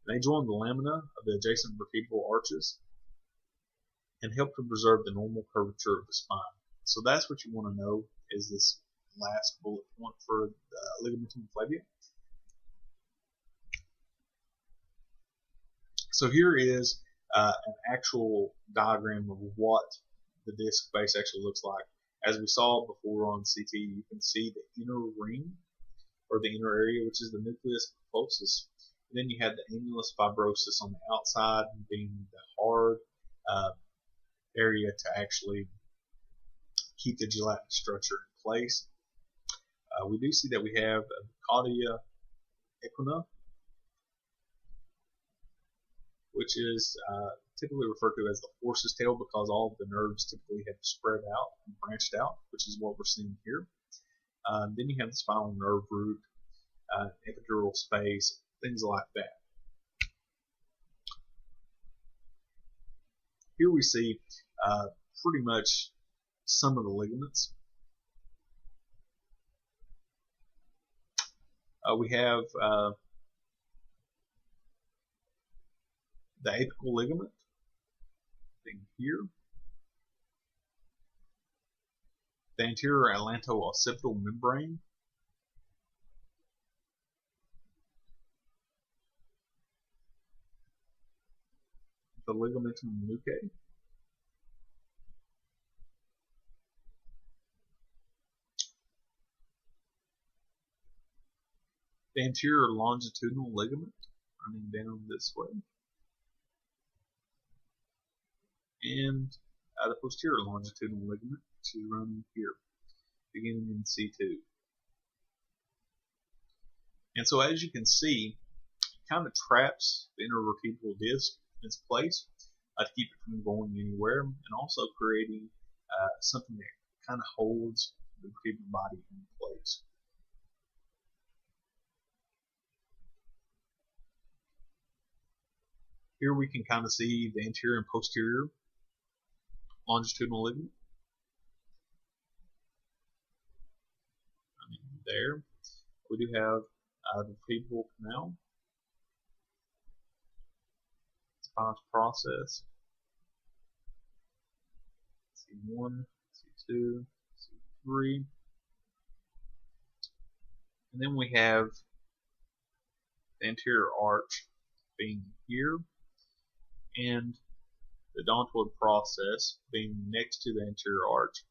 They join the lamina of the adjacent vertebral arches and help to preserve the normal curvature of the spine. So that's what you want to know, is this last bullet point for the ligamentum flavia. So here is an actual diagram of what the disc face actually looks like. As we saw before on CT, you can see the inner ring, or the inner area, which is the nucleus pulsus. And then you have the annulus fibrosus on the outside, being the hard area to actually keep the gelatinous structure in place. We do see that we have the cauda equina, which is typically referred to as the horse's tail, because all of the nerves typically have spread out and branched out, which is what we're seeing here. Then you have the spinal nerve root, epidural space, things like that. Here we see pretty much some of the ligaments. We have the apical ligament thing here, the anterior atlanto-occipital membrane, the ligamentum nuchae, the anterior longitudinal ligament running down this way, and the posterior longitudinal ligament, which is running here, beginning in C2. And so as you can see, it kind of traps the intervertebral disc in its place to keep it from going anywhere, and also creating something that kind of holds the vertebral body in place. Here we can kind of see the anterior and posterior longitudinal ligament. There. We do have the vertebral canal, spinous process, C1, C2, C3, and then we have the anterior arch being here, and the odontoid process being next to the anterior arch,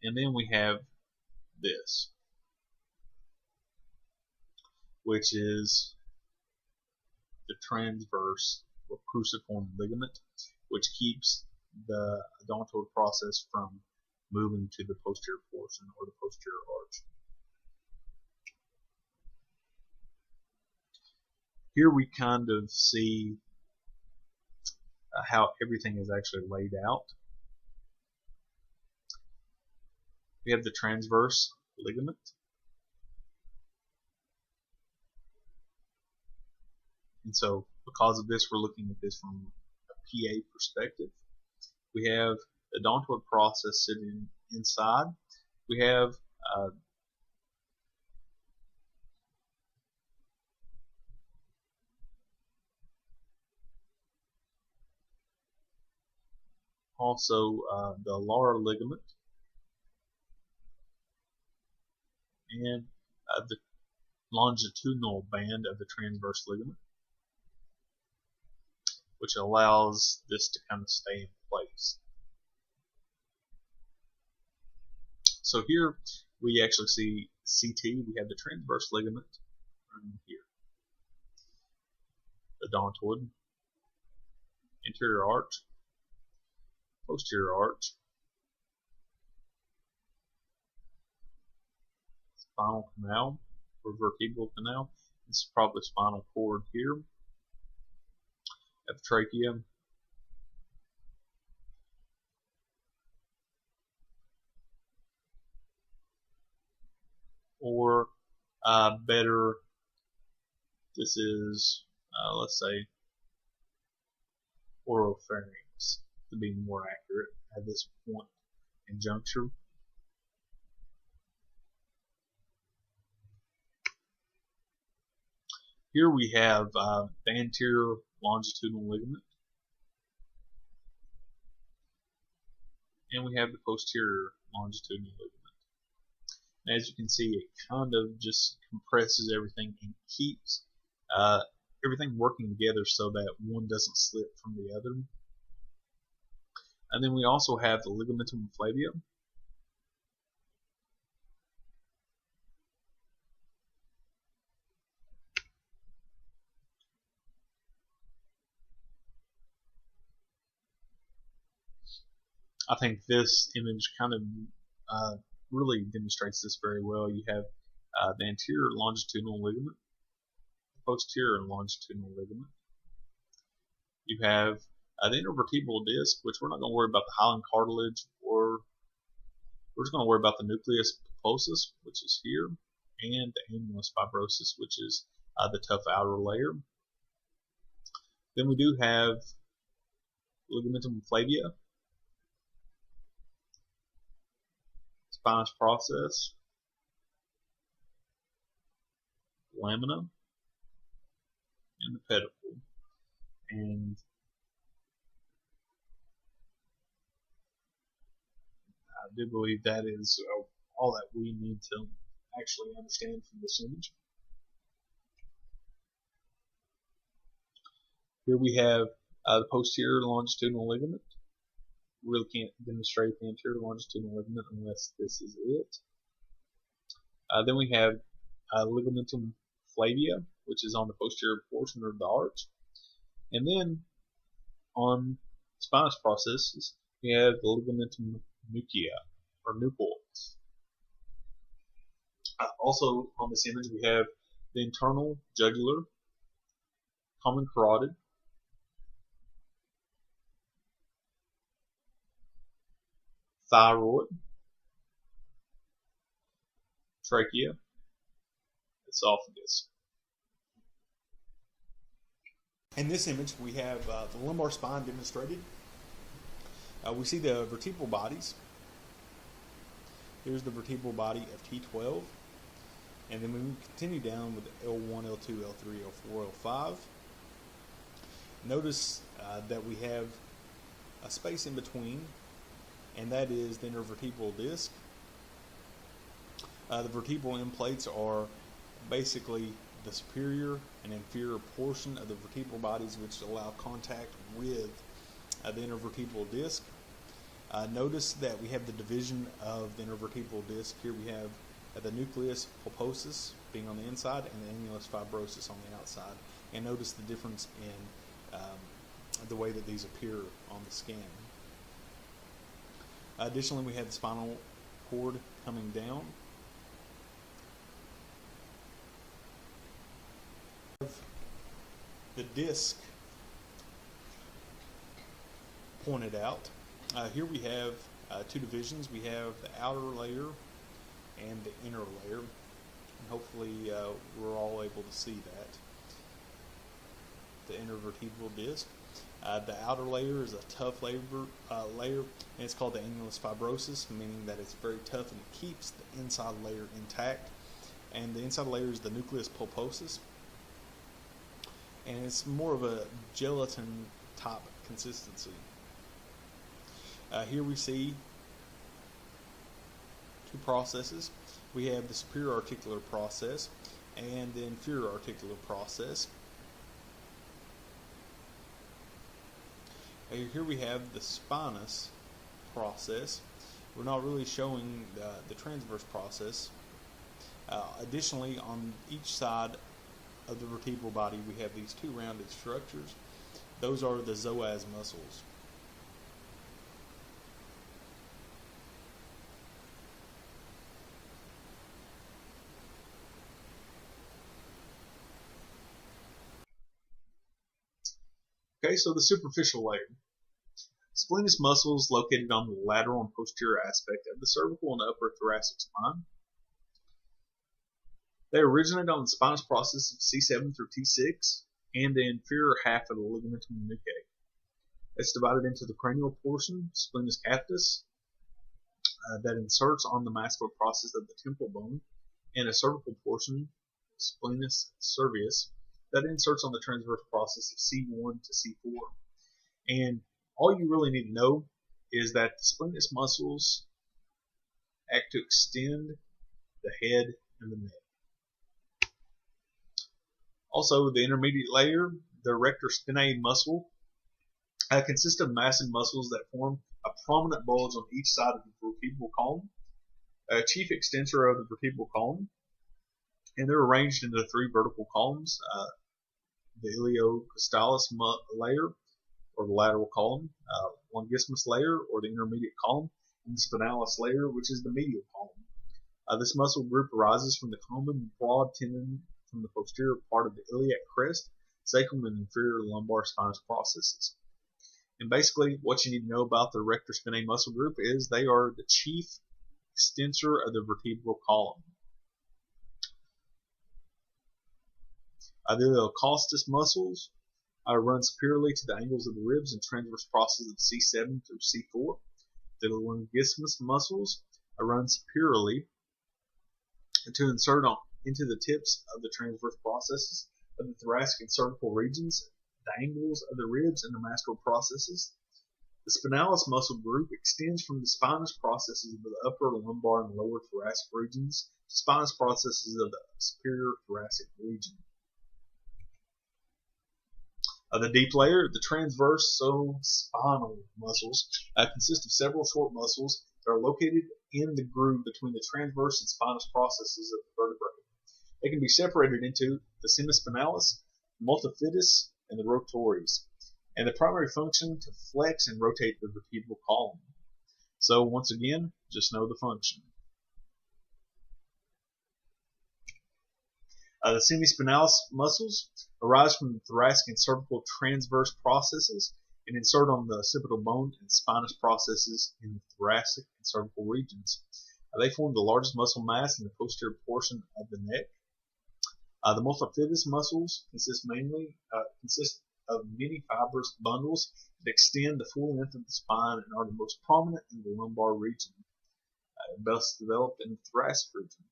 and then we have this, which is the transverse or cruciform ligament, which keeps the odontoid process from moving to the posterior portion or the posterior arch. Here we kind of see how everything is actually laid out. We have the transverse ligament, and so because of this, we're looking at this from a PA perspective. We have the odontoid process sitting inside. We have also the alar ligament and the longitudinal band of the transverse ligament, which allows this to kind of stay in place. So here we actually see CT. We have the transverse ligament running here, the odontoid, anterior arch, posterior arch, spinal canal or vertebral canal. This is probably spinal cord here. At the trachea, or better, this is let's say oropharynx to be more accurate at this point in juncture. Here we have the anterior longitudinal ligament, and we have the posterior longitudinal ligament. And as you can see, it kind of just compresses everything and keeps everything working together so that one doesn't slip from the other. And then we also have the ligamentum flavium. I think this image kind of really demonstrates this very well. You have the anterior longitudinal ligament, the posterior longitudinal ligament. You have the intervertebral disc, which we're not going to worry about the hyaline cartilage, or we're just going to worry about the nucleus pulposus, which is here, and the annulus fibrosus, which is the tough outer layer. Then we do have ligamentum flavia, spinous process, lamina, and the pedicle. And I do believe that is all that we need to actually understand from this image. Here we have the posterior longitudinal ligament. We really can't demonstrate the anterior longitudinal ligament unless this is it. Then we have ligamentum flavia, which is on the posterior portion of the arch. And then on spinous processes, we have the ligamentum nuclei, or nuchal. Also on this image we have the internal jugular, common carotid, thyroid, trachea, esophagus. In this image, we have the lumbar spine demonstrated. We see the vertebral bodies. Here's the vertebral body of T12. And then we continue down with L1, L2, L3, L4, L5. Notice that we have a space in between, and that is the intervertebral disc. The vertebral end plates are basically the superior and inferior portion of the vertebral bodies, which allow contact with the intervertebral disc. Notice that we have the division of the intervertebral disc. Here we have the nucleus pulposus being on the inside and the annulus fibrosus on the outside. And notice the difference in the way that these appear on the scan. Additionally, we have the spinal cord coming down. The disc pointed out. Here we have two divisions. We have the outer layer and the inner layer, and hopefully we're all able to see that. The intervertebral disc. The outer layer is a tough layer, and it's called the annulus fibrosus, meaning that it's very tough and it keeps the inside layer intact. And the inside layer is the nucleus pulposus, and it's more of a gelatin type consistency. Here we see two processes. We have the superior articular process and the inferior articular process. Here we have the spinous process. We're not really showing the transverse process. Additionally, on each side of the vertebral body, we have these two rounded structures. Those are the psoas muscles. Okay, so the superficial layer. Spinous muscles located on the lateral and posterior aspect of the cervical and upper thoracic spine. They originate on the spinous process of C7 through T6 and the inferior half of the ligamentum nuchae. It's divided into the cranial portion, spinous capitis, that inserts on the masculine process of the temple bone, and a cervical portion, spinous cervius, that inserts on the transverse process of C1 to C4. And all you really need to know is that the spinous muscles act to extend the head and the neck. Also, the intermediate layer, the rector spinae muscle, consists of massive muscles that form a prominent bulge on each side of the vertebral column, a chief extensor of the vertebral column, and they're arranged into three vertical columns. The iliocostalis layer, or the lateral column, longissimus layer, or the intermediate column, and the spinalis layer, which is the medial column. This muscle group arises from the common broad tendon from the posterior part of the iliac crest, sacrum, and inferior lumbar spinous processes. And basically, what you need to know about the rector spinae muscle group is they are the chief extensor of the vertebral column. The iliocostus muscles run superiorly to the angles of the ribs and transverse processes of C7 through C4. The longissimus muscles run superiorly to insert into the tips of the transverse processes of the thoracic and cervical regions, the angles of the ribs and the masculine processes. The spinalis muscle group extends from the spinous processes of the upper lumbar and lower thoracic regions to spinous processes of the superior thoracic region. The deep layer, the transversospinal muscles, consist of several short muscles that are located in the groove between the transverse and spinous processes of the vertebrae. They can be separated into the semispinalis, multifidus, and the rotaries, and the primary function to flex and rotate the vertebral column. So once again, just know the function. The semispinalis muscles arise from the thoracic and cervical transverse processes and insert on the occipital bone and spinous processes in the thoracic and cervical regions. They form the largest muscle mass in the posterior portion of the neck. The multifidus muscles consist of many fibrous bundles that extend the full length of the spine and are the most prominent in the lumbar region, best developed in the thoracic region.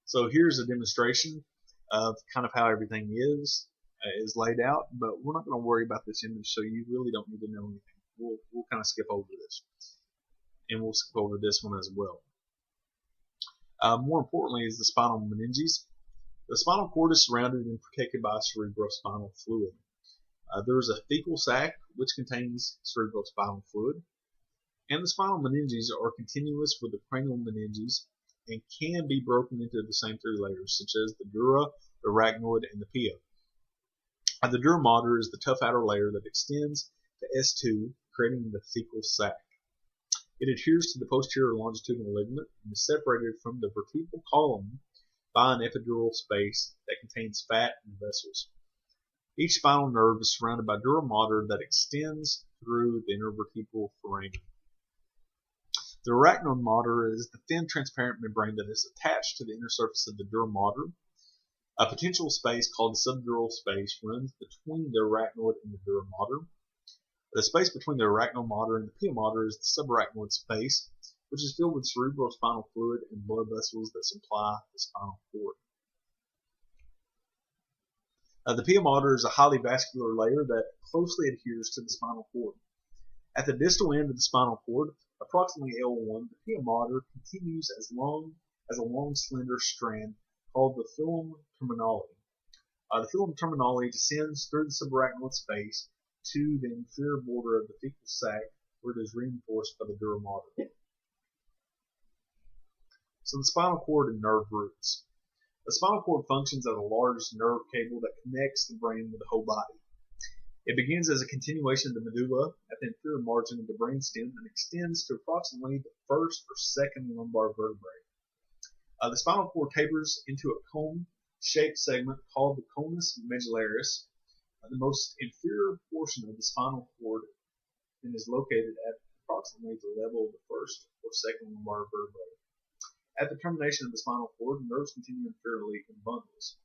So here's a demonstration of kind of how everything is laid out, but we're not going to worry about this image, so you really don't need to know anything. We'll kind of skip over this, and we'll skip over this one as well. More importantly is the spinal meninges. The spinal cord is surrounded and protected by cerebrospinal fluid. There is a thecal sac which contains cerebrospinal fluid, and the spinal meninges are continuous with the cranial meninges and can be broken into the same three layers, such as the dura, the arachnoid, and the pia. The dura mater is the tough outer layer that extends to S2, creating the thecal sac. It adheres to the posterior longitudinal ligament and is separated from the vertebral column by an epidural space that contains fat and vessels. Each spinal nerve is surrounded by dura mater that extends through the intervertebral foramen. The arachnoid mater is the thin transparent membrane that is attached to the inner surface of the dura mater. A potential space called the subdural space runs between the arachnoid and the dura mater. The space between the arachnoid mater and the pia mater is the subarachnoid space, which is filled with cerebrospinal fluid and blood vessels that supply the spinal cord. The pia mater is a highly vascular layer that closely adheres to the spinal cord. At the distal end of the spinal cord, approximately L1, the pia mater continues as a long slender strand called the filum terminale. The filum terminale descends through the subarachnoid space to the inferior border of the thecal sac, where it is reinforced by the dura mater. So the spinal cord and nerve roots. The spinal cord functions as a large nerve cable that connects the brain with the whole body. It begins as a continuation of the medulla at the inferior margin of the brainstem and extends to approximately the first or second lumbar vertebrae. The spinal cord tapers into a cone-shaped segment called the conus medullaris. The most inferior portion of the spinal cord is located at approximately the level of the first or second lumbar vertebrae. At the termination of the spinal cord, nerves continue inferiorly in bundles.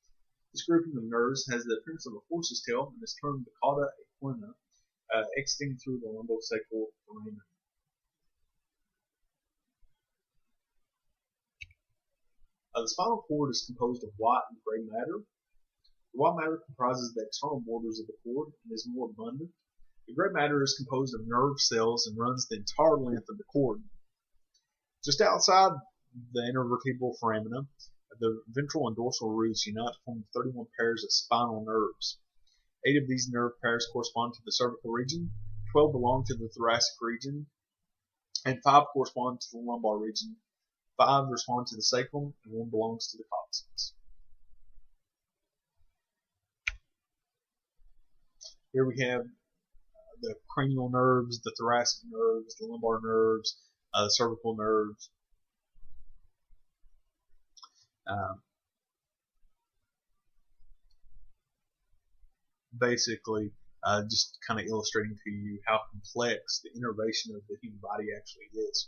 This grouping of nerves has the appearance of a horse's tail and is termed the cauda equina, extending through the lumbosacral foramen. The spinal cord is composed of white and gray matter. The white matter comprises the external borders of the cord and is more abundant. The gray matter is composed of nerve cells and runs the entire length of the cord. Just outside the intervertebral foramina, the ventral and dorsal roots unite to form 31 pairs of spinal nerves. 8 of these nerve pairs correspond to the cervical region, 12 belong to the thoracic region, and 5 correspond to the lumbar region. 5 respond to the sacrum, and 1 belongs to the coccyx. Here we have the cranial nerves, the thoracic nerves, the lumbar nerves, the cervical nerves. Basically, just kind of illustrating to you how complex the innervation of the human body actually is.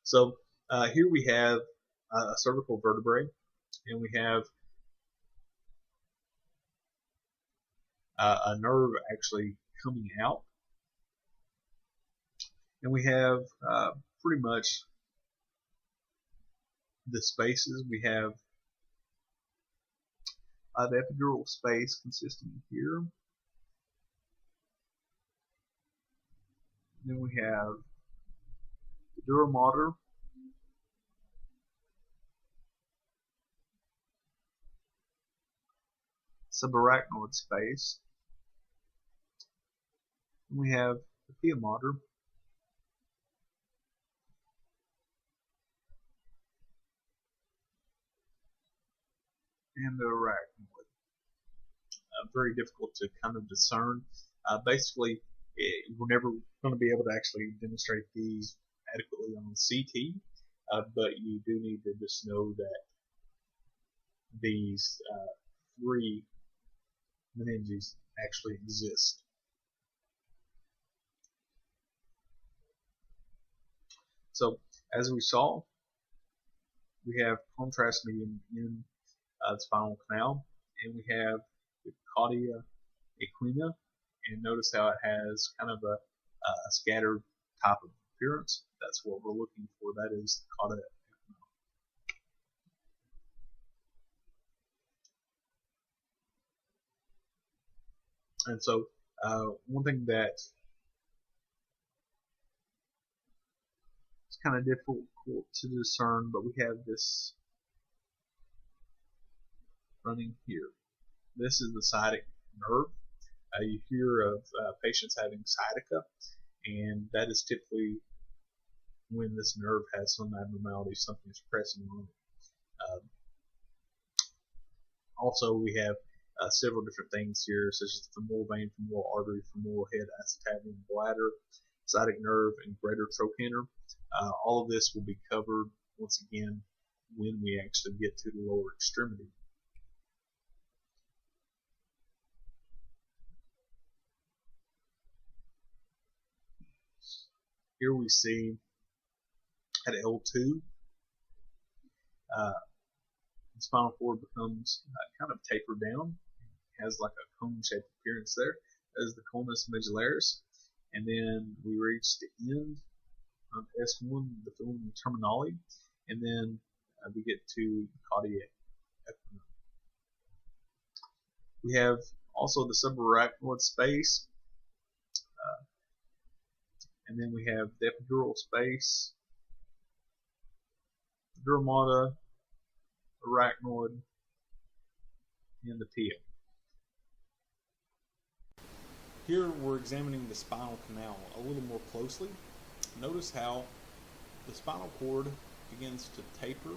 So here we have a cervical vertebrae, and we have a nerve actually coming out, and we have pretty much the spaces. We have the epidural space consisting here. Then we have the dura mater, subarachnoid space. And we have the pia mater, and the arachnoid. Very difficult to kind of discern. Basically, we're never going to be able to actually demonstrate these adequately on CT, but you do need to just know that these 3 meninges actually exist. So, as we saw, we have contrast medium in the spinal canal, and we have the cauda equina, and notice how it has kind of a scattered type of appearance. That's what we're looking for. That is the cauda equina. And so, one thing that is kind of difficult to discern, but we have this running here. This is the sciatic nerve. You hear of patients having sciatica, and that is typically when this nerve has some abnormality, something is pressing on it. Also, we have several different things here, such as the femoral vein, femoral artery, femoral head, acetabular bladder, sciatic nerve, and greater trochanter. All of this will be covered once again when we actually get to the lower extremity. Here we see at L2, the spinal cord becomes kind of tapered down. It has like a cone-shaped appearance there. That is the conus medullaris. And then we reach the end of S1, the filum terminale, and then we get to the cauda equina. We have also the subarachnoid space, and then we have the epidural space, the dura mater, arachnoid, and the pia. Here we're examining the spinal canal a little more closely. Notice how the spinal cord begins to taper,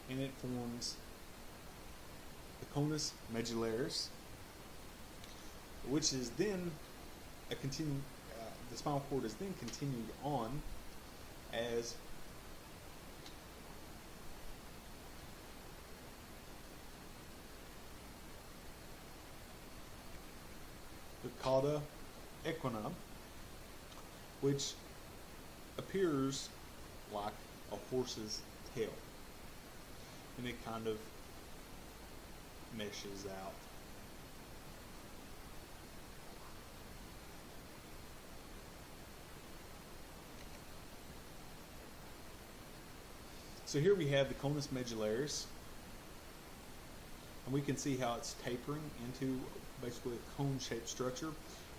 and it forms the conus medullaris, which is then the spinal cord is then continued on as the cauda equina, which appears like a horse's tail, and it kind of meshes out. So here we have the conus medullaris, and we can see how it's tapering into basically a cone-shaped structure,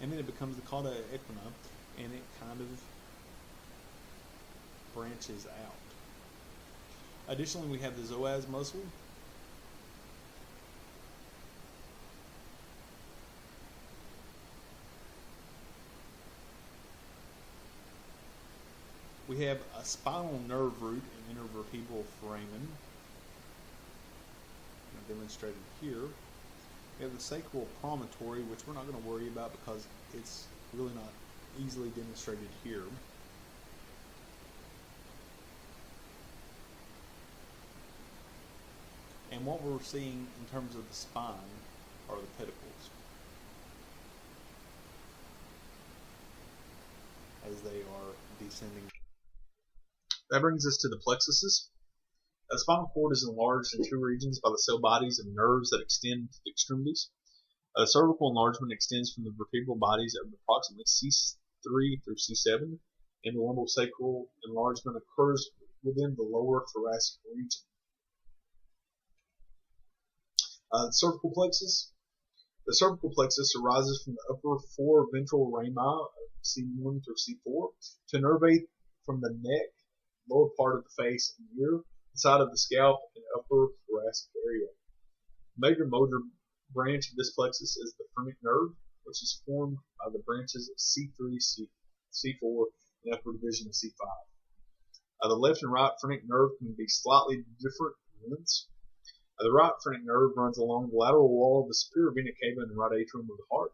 and then it becomes the cauda equina, and it kind of branches out. Additionally, we have the psoas muscle, we have a spinal nerve root and intervertebral foramen, demonstrated here. We have the sacral promontory, which we're not going to worry about because it's really not easily demonstrated here. And what we're seeing in terms of the spine are the pedicles, as they are descending. That brings us to the plexuses. The spinal cord is enlarged in 2 regions by the cell bodies and nerves that extend to the extremities. Cervical enlargement extends from the vertebral bodies of approximately C3 through C7, and the lumbosacral enlargement occurs within the lower thoracic region. The cervical plexus. The cervical plexus arises from the upper 4 ventral rami of C1 through C4 to innervate from the neck, lower part of the face and ear, the side of the scalp, and upper thoracic area. The major motor branch of this plexus is the phrenic nerve, which is formed by the branches of C3, C4, and upper division of C5. The left and right phrenic nerve can be slightly different lengths. The right phrenic nerve runs along the lateral wall of the superior vena cava and right atrium of the heart.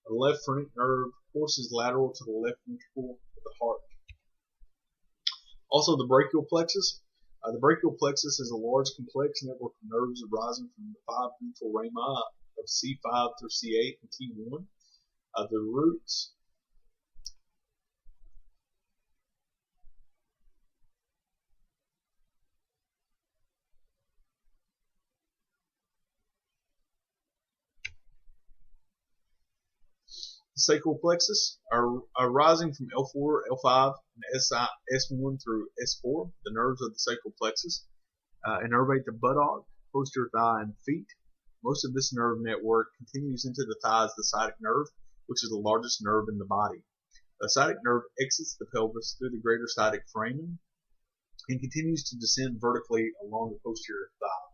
The left phrenic nerve courses lateral to the left ventricle of the heart. Also, the brachial plexus. The brachial plexus is a large complex network of nerves arising from the 5 ventral rami of C5 through C8 and T1. The roots sacral plexus are arising from L4, L5, and S1 through S4. The nerves of the sacral plexus innervate the buttock, posterior thigh, and feet. Most of this nerve network continues into the thigh as the sciatic nerve, which is the largest nerve in the body. The sciatic nerve exits the pelvis through the greater sciatic foramen and continues to descend vertically along the posterior thigh.